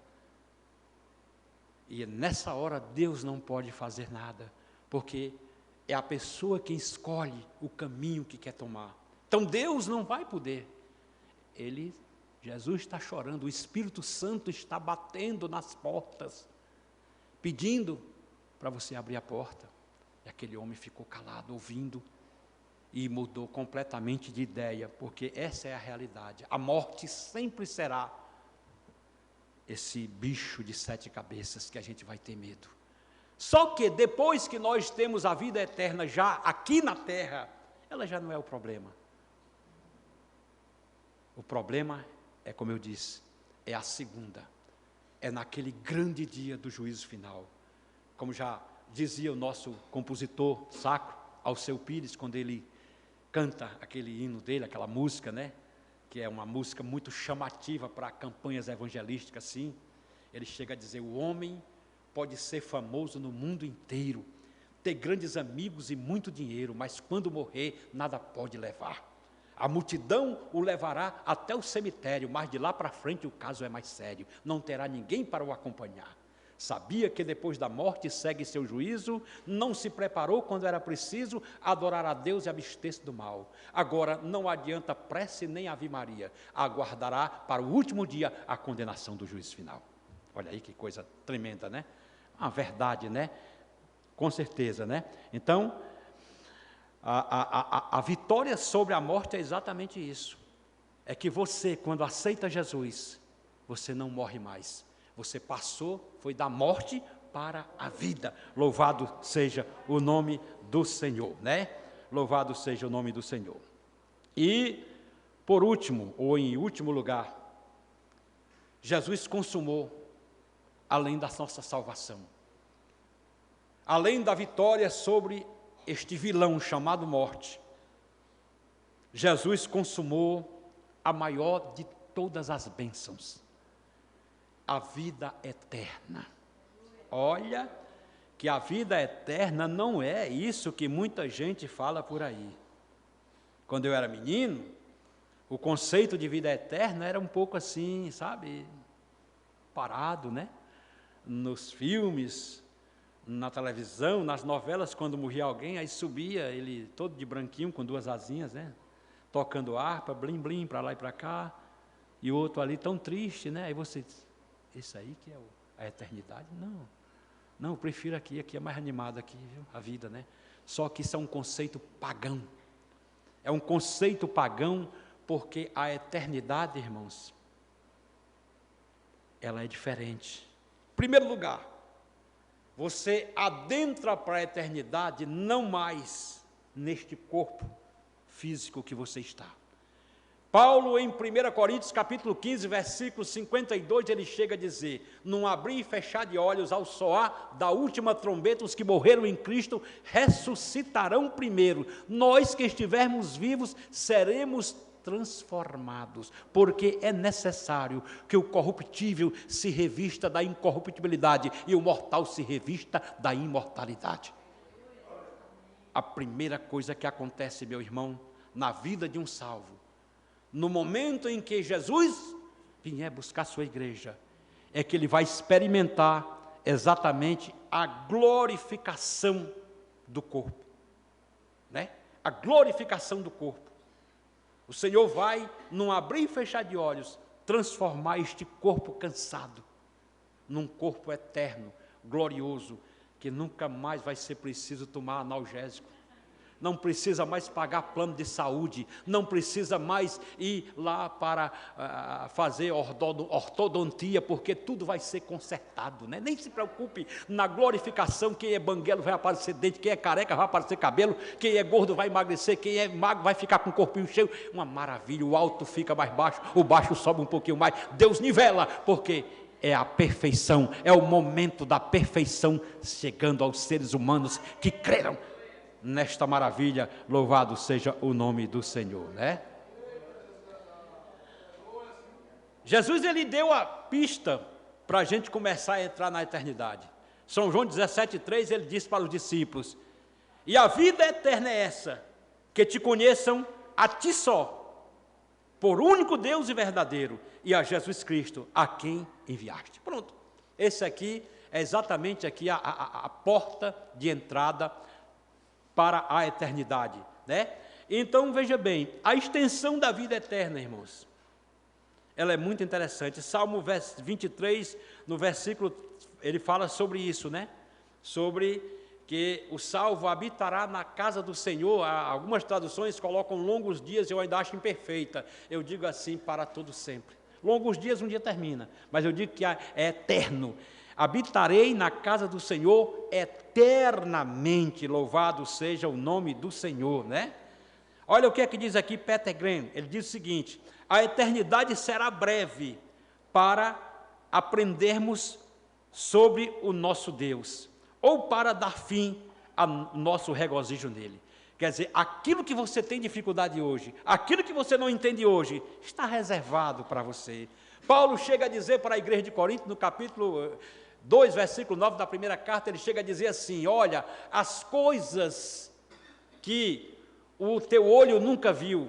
E nessa hora Deus não pode fazer nada, porque é a pessoa quem escolhe o caminho que quer tomar. Então Deus não vai poder. Jesus está chorando, o Espírito Santo está batendo nas portas, pedindo para você abrir a porta. E aquele homem ficou calado, ouvindo, e mudou completamente de ideia, porque essa é a realidade. A morte sempre será esse bicho de 7 cabeças que a gente vai ter medo. Só que depois que nós temos a vida eterna já aqui na terra, ela já não é o problema. O problema é, como eu disse, é a segunda. É naquele grande dia do juízo final. Como já dizia o nosso compositor sacro, Alceu Pires, quando ele canta aquele hino dele, aquela música, né? Que é uma música muito chamativa para campanhas evangelísticas, assim. Ele chega a dizer: o homem pode ser famoso no mundo inteiro, ter grandes amigos e muito dinheiro, mas quando morrer, nada pode levar. A multidão o levará até o cemitério, mas de lá para frente o caso é mais sério. Não terá ninguém para o acompanhar. Sabia que depois da morte segue seu juízo, não se preparou quando era preciso adorar a Deus e abster-se do mal. Agora não adianta prece nem Ave Maria, aguardará para o último dia a condenação do juízo final. Olha aí que coisa tremenda, né? Uma verdade, né? Com certeza, né? Então, a vitória sobre a morte é exatamente isso. É que você, quando aceita Jesus, você não morre mais. Você passou, foi da morte para a vida. Louvado seja o nome do Senhor, né? Louvado seja o nome do Senhor. E, por último, ou em último lugar, Jesus consumou, além da nossa salvação, além da vitória sobre este vilão chamado morte, Jesus consumou a maior de todas as bênçãos, a vida eterna. Olha, que a vida eterna não é isso que muita gente fala por aí. Quando eu era menino, o conceito de vida eterna era um pouco assim, sabe, parado, né? Nos filmes, na televisão, nas novelas, quando morria alguém, aí subia ele todo de branquinho, com duas asinhas, né? Tocando harpa, blim, blim, para lá e para cá, e o outro ali tão triste, né? Aí você diz, isso aí que é a eternidade? Não, eu prefiro aqui é mais animado aqui, viu? A vida, né? Só que isso é um conceito pagão. É um conceito pagão, porque a eternidade, irmãos, ela é diferente. Em primeiro lugar, você adentra para a eternidade não mais neste corpo físico que você está. Paulo, em 1 Coríntios, capítulo 15, versículo 52, ele chega a dizer, num abrir e fechar de olhos, ao soar da última trombeta, os que morreram em Cristo ressuscitarão primeiro. Nós que estivermos vivos, seremos transformados, porque é necessário que o corruptível se revista da incorruptibilidade e o mortal se revista da imortalidade. A primeira coisa que acontece, meu irmão, na vida de um salvo, no momento em que Jesus vier buscar sua igreja, é que ele vai experimentar exatamente a glorificação do corpo, né? A glorificação do corpo. O Senhor vai, num abrir e fechar de olhos, transformar este corpo cansado num corpo eterno, glorioso, que nunca mais vai ser preciso tomar analgésico. Não precisa mais pagar plano de saúde, não precisa mais ir lá para fazer ortodontia, porque tudo vai ser consertado, né? Nem se preocupe, na glorificação, quem é banguelo vai aparecer dente, quem é careca vai aparecer cabelo, quem é gordo vai emagrecer, quem é magro vai ficar com o corpinho cheio, uma maravilha, o alto fica mais baixo, o baixo sobe um pouquinho mais, Deus nivela, porque é a perfeição, é o momento da perfeição chegando aos seres humanos que creram nesta maravilha. Louvado seja o nome do Senhor, né? Jesus, ele deu a pista para a gente começar a entrar na eternidade. São João 17,3, ele disse para os discípulos, e a vida eterna é essa, que te conheçam a ti só, por único Deus e verdadeiro, e a Jesus Cristo, a quem enviaste. Pronto, esse aqui é exatamente aqui a porta de entrada para a eternidade, né? Então, veja bem, a extensão da vida eterna, irmãos, ela é muito interessante. Salmo 23, no versículo, ele fala sobre isso, né? Sobre que o salvo habitará na casa do Senhor. Algumas traduções colocam longos dias, eu ainda acho imperfeita. Eu digo assim, para todo sempre. Longos dias, um dia termina, mas eu digo que é eterno. Habitarei na casa do Senhor eternamente, louvado seja o nome do Senhor, né? Olha o que é que diz aqui Peter Green, ele diz o seguinte, a eternidade será breve para aprendermos sobre o nosso Deus, ou para dar fim ao nosso regozijo nele. Quer dizer, aquilo que você tem dificuldade hoje, aquilo que você não entende hoje, está reservado para você. Paulo chega a dizer para a igreja de Corinto, no capítulo 2, versículo 9 da primeira carta, ele chega a dizer assim: olha, as coisas que o teu olho nunca viu,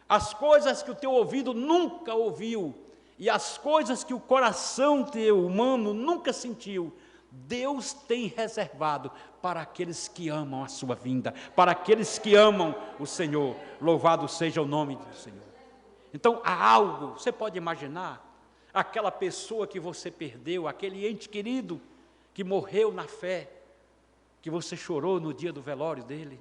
as coisas que o teu ouvido nunca ouviu, e as coisas que o coração teu humano nunca sentiu, Deus tem reservado para aqueles que amam a sua vinda, para aqueles que amam o Senhor. Louvado seja o nome do Senhor. Então há algo, você pode imaginar, aquela pessoa que você perdeu, aquele ente querido que morreu na fé, que você chorou no dia do velório dele,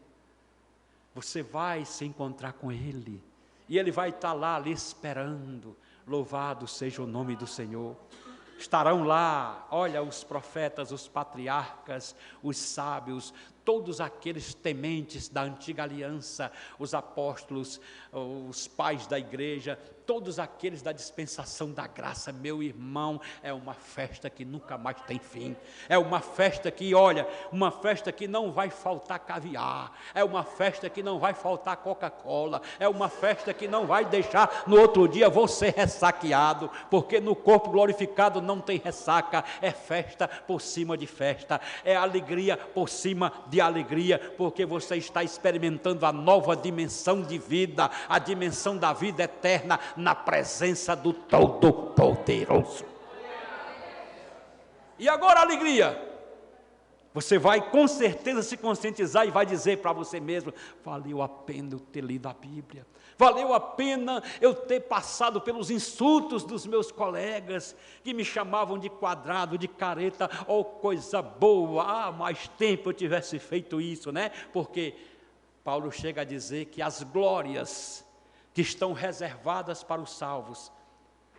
você vai se encontrar com ele, e ele vai estar lá lhe esperando. Louvado seja o nome do Senhor. Estarão lá, olha, os profetas, os patriarcas, os sábios, todos aqueles tementes da antiga aliança, os apóstolos, os pais da igreja, todos aqueles da dispensação da graça. Meu irmão, é uma festa que nunca mais tem fim, é uma festa que, olha, uma festa que não vai faltar caviar, é uma festa que não vai faltar Coca-Cola, é uma festa que não vai deixar no outro dia você ressaqueado, porque no corpo glorificado não tem ressaca, é festa por cima de festa, é alegria por cima de alegria, porque você está experimentando a nova dimensão de vida, a dimensão da vida eterna, na presença do Todo-Poderoso. E agora a alegria, você vai com certeza se conscientizar e vai dizer para você mesmo: valeu a pena eu ter lido a Bíblia, valeu a pena eu ter passado pelos insultos dos meus colegas, que me chamavam de quadrado, de careta, ou coisa boa, mais tempo eu tivesse feito isso, né? Porque Paulo chega a dizer que as glórias que estão reservadas para os salvos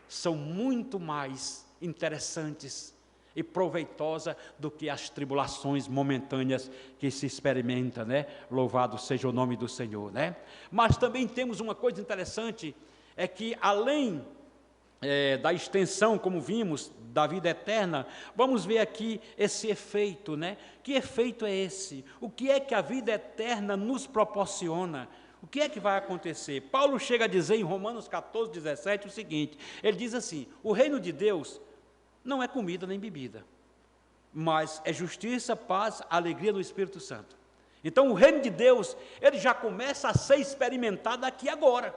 são muito mais interessantes e proveitosa do que as tribulações momentâneas que se experimenta, né? Louvado seja o nome do Senhor, né? Mas também temos uma coisa interessante, é que além da extensão, como vimos, da vida eterna, vamos ver aqui esse efeito, né? Que efeito é esse? O que é que a vida eterna nos proporciona? O que é que vai acontecer? Paulo chega a dizer em Romanos 14, 17 o seguinte, ele diz assim: o reino de Deus não é comida nem bebida, mas é justiça, paz, alegria no Espírito Santo. Então o reino de Deus, ele já começa a ser experimentado aqui agora,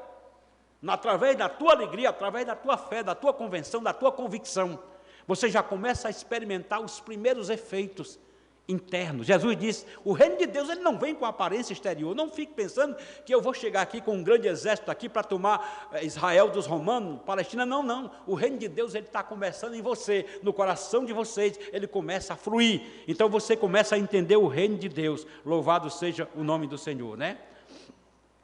através da tua alegria, através da tua fé, da tua convenção, da tua convicção, você já começa a experimentar os primeiros efeitos internos. Jesus disse: o reino de Deus, ele não vem com aparência exterior. Não fique pensando que eu vou chegar aqui com um grande exército aqui para tomar Israel dos romanos, Palestina. Não, não. O reino de Deus, ele está começando em você, no coração de vocês, ele começa a fluir. Então você começa a entender o reino de Deus. Louvado seja o nome do Senhor, né?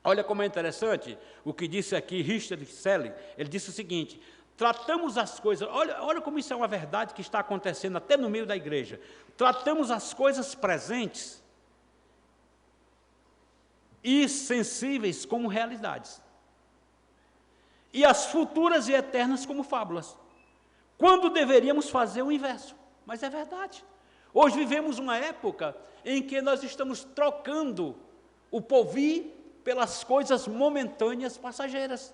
Olha como é interessante o que disse aqui Richard Selling. Ele disse o seguinte: tratamos as coisas, olha como isso é uma verdade que está acontecendo até no meio da igreja. Tratamos as coisas presentes e sensíveis como realidades, e as futuras e eternas como fábulas, quando deveríamos fazer o inverso. Mas é verdade. Hoje vivemos uma época em que nós estamos trocando o porvir pelas coisas momentâneas, passageiras,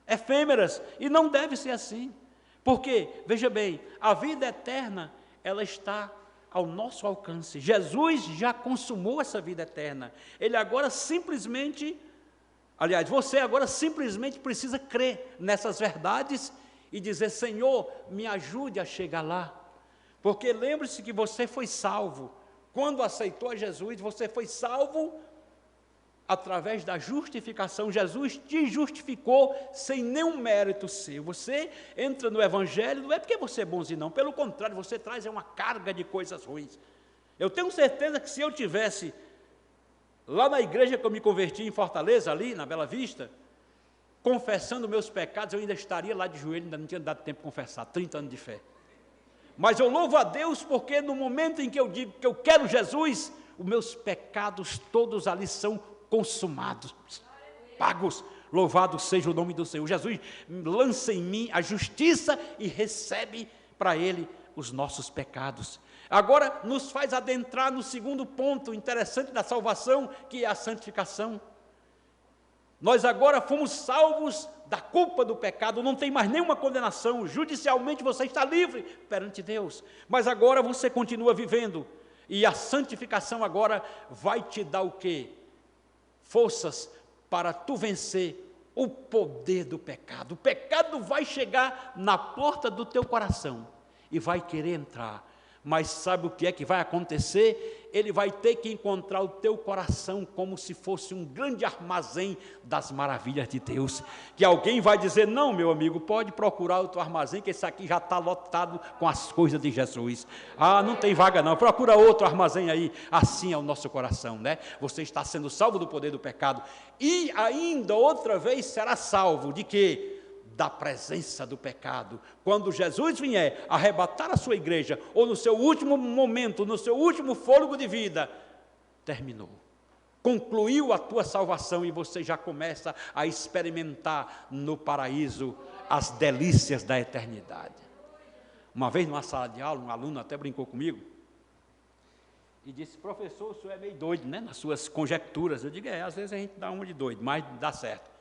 efêmeras, e não deve ser assim, porque, veja bem, a vida eterna, ela está ao nosso alcance. Jesus já consumou essa vida eterna, ele agora simplesmente, aliás, você agora simplesmente precisa crer nessas verdades e dizer: Senhor, me ajude a chegar lá, porque lembre-se que você foi salvo, quando aceitou a Jesus, você foi salvo através da justificação. Jesus te justificou sem nenhum mérito seu. Você entra no Evangelho, não é porque você é bonzinho, não, pelo contrário, você traz uma carga de coisas ruins. Eu tenho certeza que se eu tivesse lá na igreja que eu me converti em Fortaleza, ali na Bela Vista, confessando meus pecados, eu ainda estaria lá de joelho, ainda não tinha dado tempo de confessar, 30 anos de fé. Mas eu louvo a Deus, porque no momento em que eu digo que eu quero Jesus, os meus pecados todos ali são consumados, pagos. Louvado seja o nome do Senhor. Jesus lança em mim a justiça e recebe para ele os nossos pecados. Agora nos faz adentrar no segundo ponto interessante da salvação, que é a santificação. Nós agora fomos salvos da culpa do pecado, não tem mais nenhuma condenação, judicialmente você está livre perante Deus, mas agora você continua vivendo, e a santificação agora vai te dar o quê? Forças para tu vencer o poder do pecado. O pecado vai chegar na porta do teu coração e vai querer entrar, mas sabe o que é que vai acontecer? Ele vai ter que encontrar o teu coração como se fosse um grande armazém das maravilhas de Deus, que alguém vai dizer, não, meu amigo, pode procurar o teu armazém, que esse aqui já está lotado com as coisas de Jesus. Ah, não tem vaga não, procura outro armazém aí. Assim é o nosso coração, né? Você está sendo salvo do poder do pecado, e ainda outra vez será salvo de quê? Da presença do pecado. Quando Jesus vier arrebatar a sua igreja, ou no seu último momento, no seu último fôlego de vida, terminou, concluiu a tua salvação, e você já começa a experimentar no paraíso as delícias da eternidade. Uma vez numa sala de aula, um aluno até brincou comigo e disse, professor, o senhor é meio doido, né, nas suas conjecturas. Eu digo, às vezes a gente dá uma de doido, mas dá certo.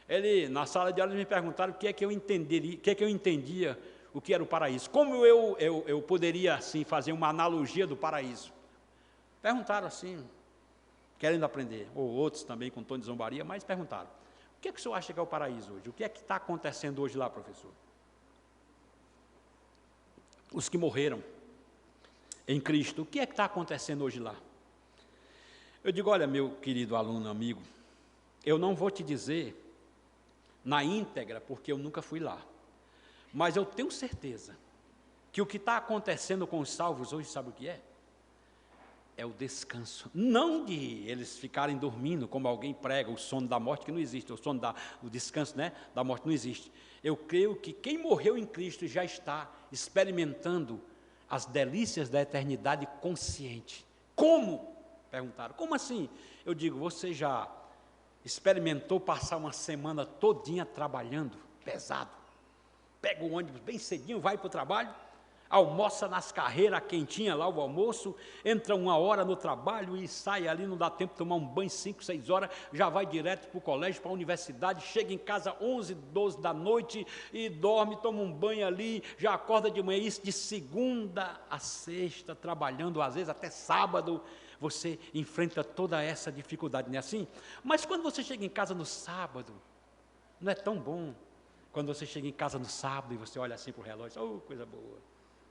Ele, na sala de aula, me perguntaram o que é que eu entendia, o que era o paraíso. Como eu poderia, assim, fazer uma analogia do paraíso? Perguntaram assim, querendo aprender, ou outros também com tom de zombaria, mas perguntaram, o que é que o senhor acha que é o paraíso hoje? O que é que está acontecendo hoje lá, professor? Os que morreram em Cristo, o que é que está acontecendo hoje lá? Eu digo, olha, meu querido aluno, amigo, eu não vou te dizer na íntegra, porque eu nunca fui lá, mas eu tenho certeza que o que está acontecendo com os salvos hoje, sabe o que é? É o descanso, não de eles ficarem dormindo, como alguém prega, o sono da morte, que não existe, o descanso, né, da morte não existe. Eu creio que quem morreu em Cristo já está experimentando as delícias da eternidade consciente. Como? Perguntaram, como assim? Eu digo, você já experimentou passar uma semana todinha trabalhando, pesado, pega o ônibus bem cedinho, vai para o trabalho, almoça nas carreiras, quentinha lá o almoço, entra 1 hora no trabalho e sai ali, não dá tempo de tomar um banho, 5, 6 horas, já vai direto para o colégio, para a universidade, chega em casa 11, 12 da noite e dorme, toma um banho ali, já acorda de manhã, isso de segunda a sexta, trabalhando, às vezes até sábado, você enfrenta toda essa dificuldade, não é assim? Mas quando você chega em casa no sábado, não é tão bom, quando você chega em casa no sábado e você olha assim para o relógio, oh, coisa boa,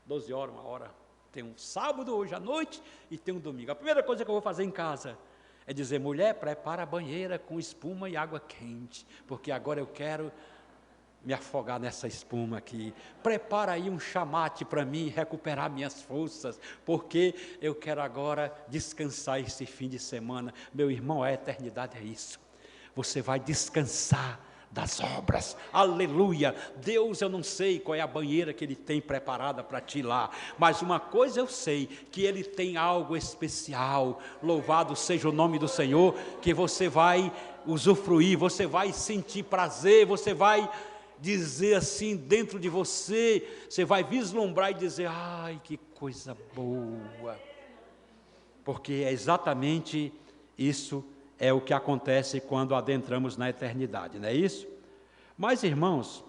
12 horas, 1 hora, tem um sábado hoje à noite e tem um domingo. A primeira coisa que eu vou fazer em casa é dizer, mulher, prepara a banheira com espuma e água quente, porque agora eu quero me afogar nessa espuma aqui. Prepara aí um chamate para mim, recuperar minhas forças, porque eu quero agora descansar esse fim de semana. Meu irmão, a eternidade é isso. Você vai descansar das obras, aleluia. Deus, eu não sei qual é a banheira que Ele tem preparada para ti lá, mas uma coisa eu sei, que Ele tem algo especial, louvado seja o nome do Senhor, que você vai usufruir, você vai sentir prazer, você vai dizer assim dentro de você, você vai vislumbrar e dizer, ai, que coisa boa, porque é exatamente isso, é o que acontece quando adentramos na eternidade, não é isso? Mas, irmãos,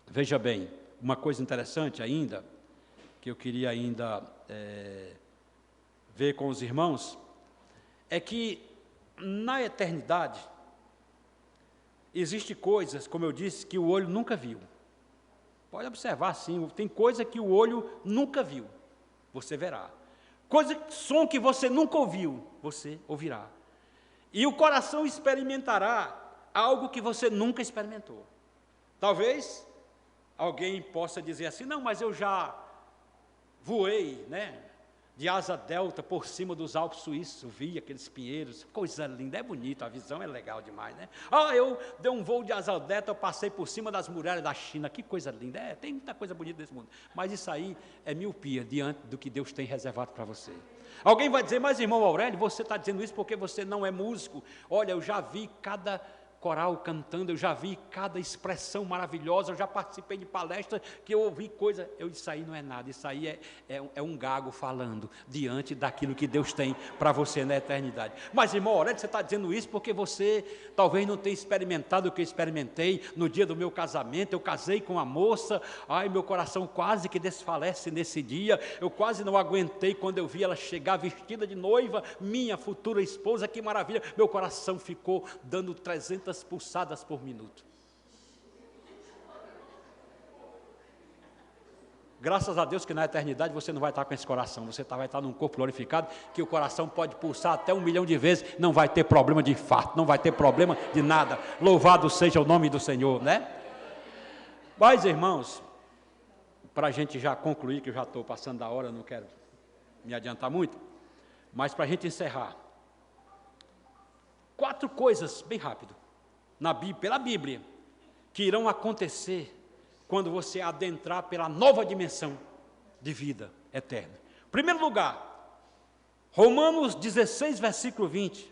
veja bem, uma coisa interessante ainda, que eu queria ainda ver com os irmãos, é que na eternidade, existem coisas, como eu disse, que o olho nunca viu. Pode observar assim, tem coisa que o olho nunca viu, você verá. Som que você nunca ouviu, você ouvirá. E o coração experimentará algo que você nunca experimentou. Talvez alguém possa dizer assim, não, mas eu já voei, né, de asa delta por cima dos Alpes suíços, vi aqueles pinheiros, coisa linda, é bonito, a visão é legal demais, né? Eu dei um voo de asa delta, eu passei por cima das muralhas da China, que coisa linda, tem muita coisa bonita nesse mundo, mas isso aí é miopia diante do que Deus tem reservado para você. Alguém vai dizer, mas irmão Aurélio, você está dizendo isso porque você não é músico. Olha, eu já vi cada coral cantando, eu já vi cada expressão maravilhosa, eu já participei de palestras que eu ouvi coisa, isso aí não é nada, isso aí é um gago falando diante daquilo que Deus tem para você na eternidade. Mas, irmão Aurélio, você está dizendo isso porque você talvez não tenha experimentado o que eu experimentei no dia do meu casamento. Eu casei com uma moça, ai, meu coração quase que desfalece nesse dia, eu quase não aguentei quando eu vi ela chegar vestida de noiva, minha futura esposa, que maravilha, meu coração ficou dando 300 pulsadas por minuto. Graças a Deus que na eternidade você não vai estar com esse coração, você vai estar num corpo glorificado, que o coração pode pulsar até 1 milhão de vezes, não vai ter problema de infarto, não vai ter problema de nada, louvado seja o nome do Senhor, né? Mas, irmãos, para a gente já concluir, que eu já estou passando da hora, não quero me adiantar muito, mas para a gente encerrar, 4 coisas, bem rápido, pela Bíblia, que irão acontecer quando você adentrar pela nova dimensão de vida eterna. Em primeiro lugar, Romanos 16, versículo 20,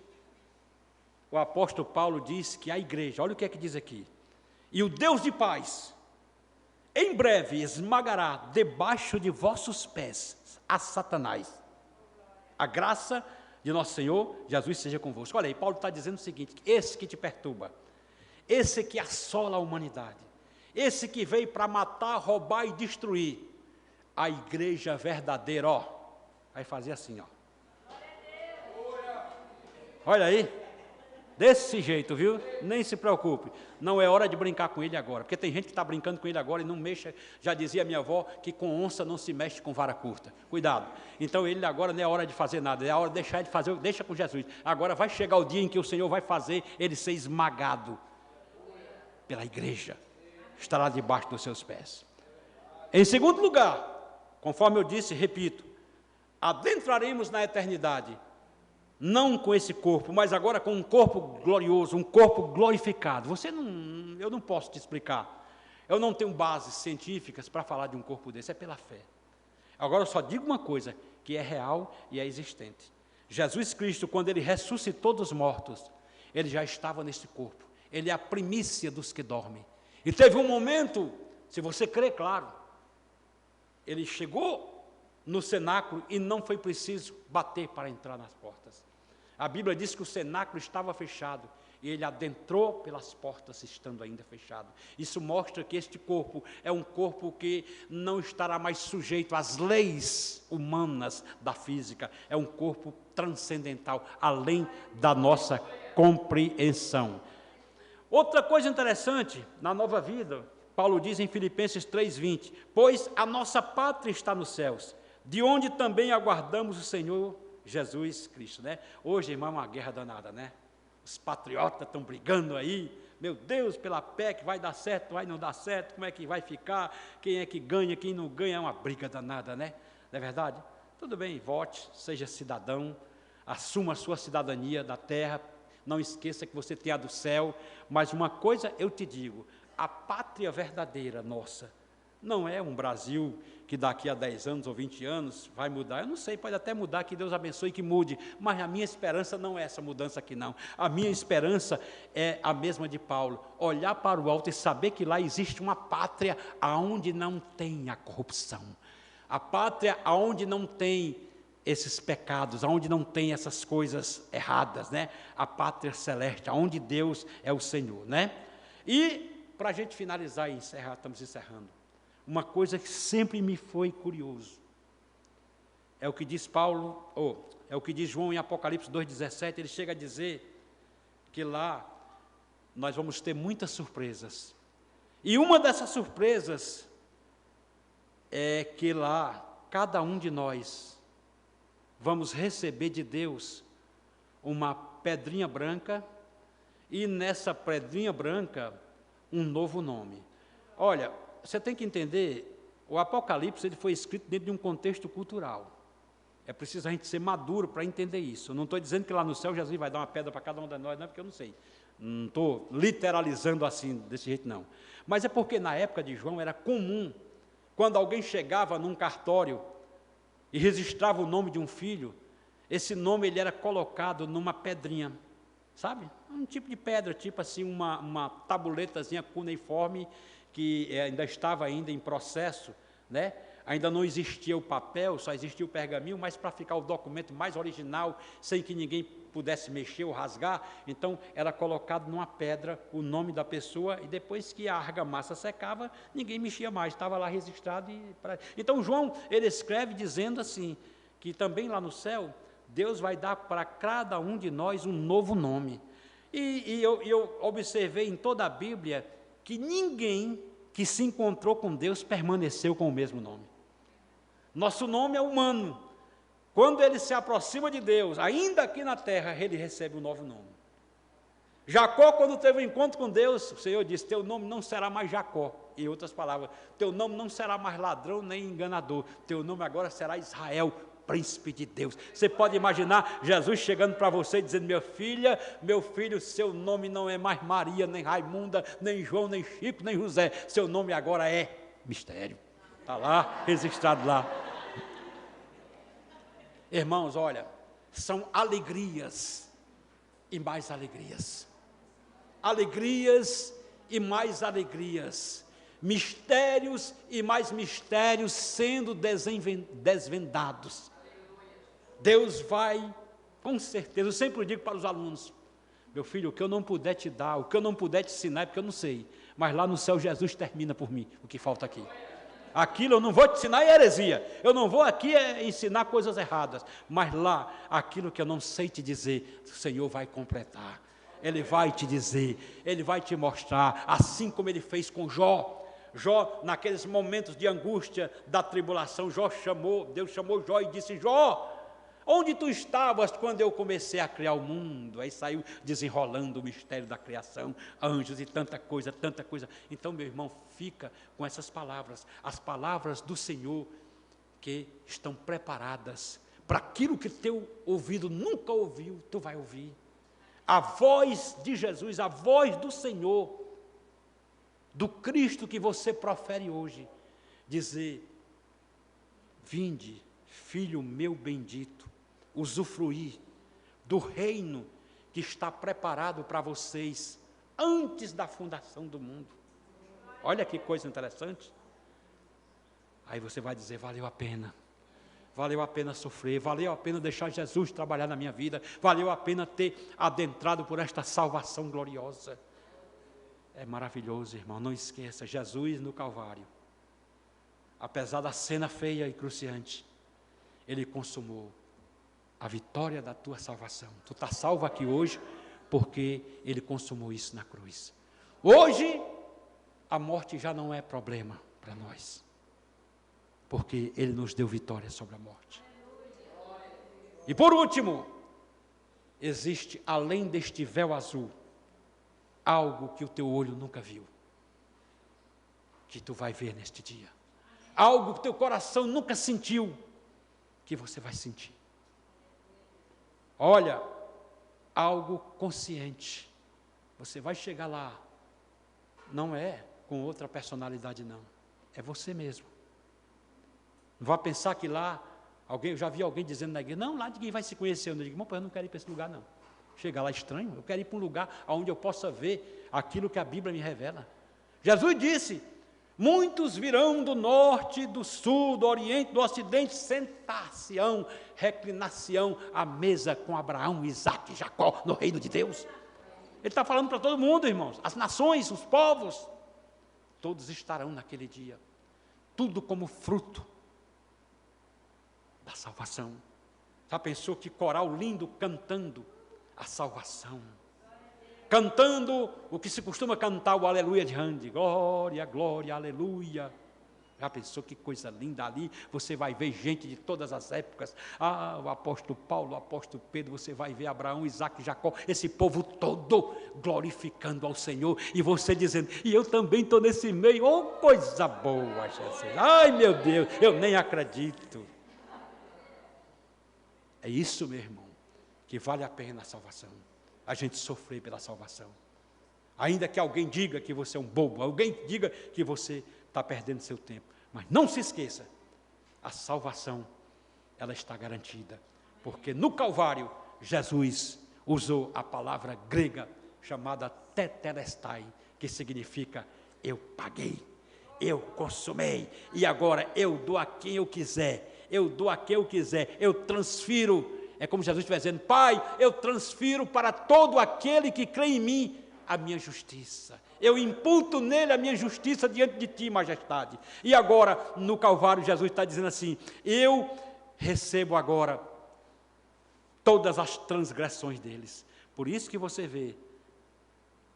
o apóstolo Paulo diz que a igreja, olha o que é que diz aqui, e o Deus de paz, em breve esmagará debaixo de vossos pés a Satanás. A graça de nosso Senhor Jesus seja convosco. Olha aí, Paulo está dizendo o seguinte: esse que te perturba, esse que assola a humanidade, esse que veio para matar, roubar e destruir, a igreja verdadeira, ó, vai fazer assim, ó. Olha aí, desse jeito, viu? Nem se preocupe, não é hora de brincar com ele agora, porque tem gente que está brincando com ele agora e não mexa, já dizia minha avó, que com onça não se mexe com vara curta, cuidado. Então ele agora não é hora de fazer nada, é a hora de deixar ele fazer, deixa com Jesus. Agora vai chegar o dia em que o Senhor vai fazer ele ser esmagado pela igreja, estará debaixo dos seus pés. Em segundo lugar, conforme eu disse, repito, adentraremos na eternidade, não com esse corpo, mas agora com um corpo glorioso, um corpo glorificado. Eu não posso te explicar, eu não tenho bases científicas para falar de um corpo desse, é pela fé. Agora eu só digo uma coisa, que é real e é existente. Jesus Cristo, quando ele ressuscitou dos mortos, ele já estava nesse corpo, ele é a primícia dos que dormem. E teve um momento, se você crê, claro, ele chegou no cenáculo e não foi preciso bater para entrar nas portas. A Bíblia diz que o cenáculo estava fechado e ele adentrou pelas portas estando ainda fechado. Isso mostra que este corpo é um corpo que não estará mais sujeito às leis humanas da física, é um corpo transcendental, além da nossa compreensão. Outra coisa interessante, na nova vida, Paulo diz em Filipenses 3,20, pois a nossa pátria está nos céus, de onde também aguardamos o Senhor Jesus Cristo, né? Hoje, irmão, é uma guerra danada, né? Os patriotas estão brigando aí, meu Deus, pela PEC, vai dar certo, vai não dar certo, como é que vai ficar, quem é que ganha, quem não ganha, é uma briga danada, né? Não é verdade? Tudo bem, vote, seja cidadão, assuma a sua cidadania da terra, não esqueça que você tem a do céu, mas uma coisa eu te digo, a pátria verdadeira nossa, não é um Brasil que daqui a 10 anos ou 20 anos vai mudar, eu não sei, pode até mudar, que Deus abençoe que mude, mas a minha esperança não é essa mudança aqui não, a minha esperança é a mesma de Paulo, olhar para o alto e saber que lá existe uma pátria onde não tem a corrupção, a pátria onde não tem esses pecados, onde não tem essas coisas erradas, né? A pátria celeste, onde Deus é o Senhor, né? E, para a gente finalizar e encerrar, estamos encerrando, uma coisa que sempre me foi curioso, é o que diz Paulo, é o que diz João em Apocalipse 2,17, ele chega a dizer que lá nós vamos ter muitas surpresas, e uma dessas surpresas é que lá, cada um de nós, vamos receber de Deus uma pedrinha branca, e nessa pedrinha branca, um novo nome. Olha, você tem que entender, o Apocalipse ele foi escrito dentro de um contexto cultural. É preciso a gente ser maduro para entender isso. Eu não estou dizendo que lá no céu Jesus vai dar uma pedra para cada um de nós, não, porque eu não sei. Não estou literalizando assim, desse jeito não. Mas é porque na época de João era comum, quando alguém chegava num cartório e registrava o nome de um filho, esse nome ele era colocado numa pedrinha, sabe? Um tipo de pedra, tipo assim, uma tabuletazinha cuneiforme, que ainda estava em processo, né? Ainda não existia o papel, só existia o pergaminho, mas para ficar o documento mais original, sem que ninguém pudesse mexer ou rasgar, então era colocado numa pedra o nome da pessoa, e depois que a argamassa secava, ninguém mexia mais, estava lá registrado. Então João, ele escreve dizendo assim, que também lá no céu, Deus vai dar para cada um de nós um novo nome. E eu observei em toda a Bíblia que ninguém que se encontrou com Deus permaneceu com o mesmo nome. Nosso nome é humano. Quando ele se aproxima de Deus, ainda aqui na terra, ele recebe um novo nome. Jacó, quando teve um encontro com Deus, o Senhor disse, teu nome não será mais Jacó. Em outras palavras, teu nome não será mais ladrão nem enganador. Teu nome agora será Israel, príncipe de Deus. Você pode imaginar Jesus chegando para você e dizendo, minha filha, meu filho, seu nome não é mais Maria, nem Raimunda, nem João, nem Chico, nem José. Seu nome agora é mistério. Está lá, registrado lá. Irmãos, olha, são alegrias e mais alegrias. Alegrias e mais alegrias. Mistérios e mais mistérios sendo desvendados. Deus vai, com certeza, eu sempre digo para os alunos, meu filho, o que eu não puder te dar, o que eu não puder te ensinar é porque eu não sei, mas lá no céu Jesus termina por mim o que falta aqui. Aquilo eu não vou te ensinar é heresia, eu não vou aqui ensinar coisas erradas, mas lá, aquilo que eu não sei te dizer, o Senhor vai completar, Ele vai te dizer, Ele vai te mostrar, assim como Ele fez com Jó. Jó, naqueles momentos de angústia, da tribulação, Deus chamou Jó e disse, Jó, onde tu estavas quando eu comecei a criar o mundo? Aí saiu desenrolando o mistério da criação, anjos e tanta coisa. Então, meu irmão, fica com essas palavras, as palavras do Senhor que estão preparadas para aquilo que teu ouvido nunca ouviu, tu vai ouvir. A voz de Jesus, a voz do Senhor, do Cristo que você profere hoje, dizer, vinde, filho meu bendito, usufruir do reino que está preparado para vocês antes da fundação do mundo. Olha que coisa interessante. Aí você vai dizer, valeu a pena sofrer, valeu a pena deixar Jesus trabalhar na minha vida, valeu a pena ter adentrado por esta salvação gloriosa. É maravilhoso, irmão, não esqueça, Jesus no Calvário, apesar da cena feia e cruciante, Ele consumou a vitória da tua salvação. Tu está salvo aqui hoje, porque Ele consumou isso na cruz. Hoje, a morte já não é problema para nós, porque Ele nos deu vitória sobre a morte. E por último, existe, além deste véu azul, algo que o teu olho nunca viu, que tu vai ver neste dia. Algo que teu coração nunca sentiu, que você vai sentir. Olha, algo consciente. Você vai chegar lá, não é com outra personalidade não, é você mesmo. Não vá pensar que lá, eu já vi alguém dizendo na igreja, não, lá ninguém vai se conhecer. Eu digo, eu não quero ir para esse lugar não. Chegar lá estranho, eu quero ir para um lugar onde eu possa ver aquilo que a Bíblia me revela. Jesus disse, muitos virão do norte, do sul, do oriente, do ocidente, sentar-se-ão, reclinar-se-ão à mesa com Abraão, Isaque e Jacó, no reino de Deus. Ele está falando para todo mundo, irmãos, as nações, os povos, todos estarão naquele dia, tudo como fruto da salvação. Já pensou que coral lindo cantando a salvação? Cantando o que se costuma cantar, o aleluia de Randy, glória, glória, aleluia. Já pensou que coisa linda ali? Você vai ver gente de todas as épocas, o apóstolo Paulo, o apóstolo Pedro, você vai ver Abraão, Isaque, Jacó, esse povo todo glorificando ao Senhor, e você dizendo, e eu também estou nesse meio, oh coisa boa, Jesus, ai meu Deus, eu nem acredito. É isso, meu irmão, que vale a pena a salvação. A gente sofrer pela salvação. Ainda que alguém diga que você é um bobo, alguém diga que você está perdendo seu tempo. Mas não se esqueça, a salvação, ela está garantida. Porque no Calvário, Jesus usou a palavra grega chamada tetelestai, que significa eu paguei, eu consumei, e agora eu dou a quem eu quiser, eu transfiro. É como Jesus estiver dizendo: Pai, eu transfiro para todo aquele que crê em mim a minha justiça, eu imputo nele a minha justiça diante de ti, majestade. E agora, no Calvário, Jesus está dizendo assim: eu recebo agora todas as transgressões deles. Por isso que você vê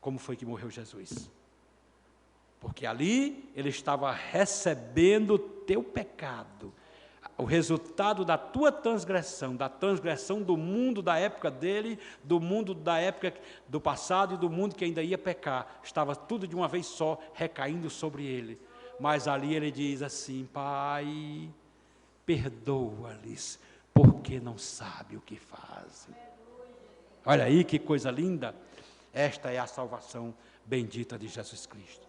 como foi que morreu Jesus, porque ali ele estava recebendo o teu pecado, o resultado da tua transgressão, da transgressão do mundo da época dele, do mundo da época do passado e do mundo que ainda ia pecar. Estava tudo de uma vez só recaindo sobre ele. Mas ali ele diz assim: Pai, perdoa-lhes, porque não sabe o que fazem. Olha aí que coisa linda. Esta é a salvação bendita de Jesus Cristo.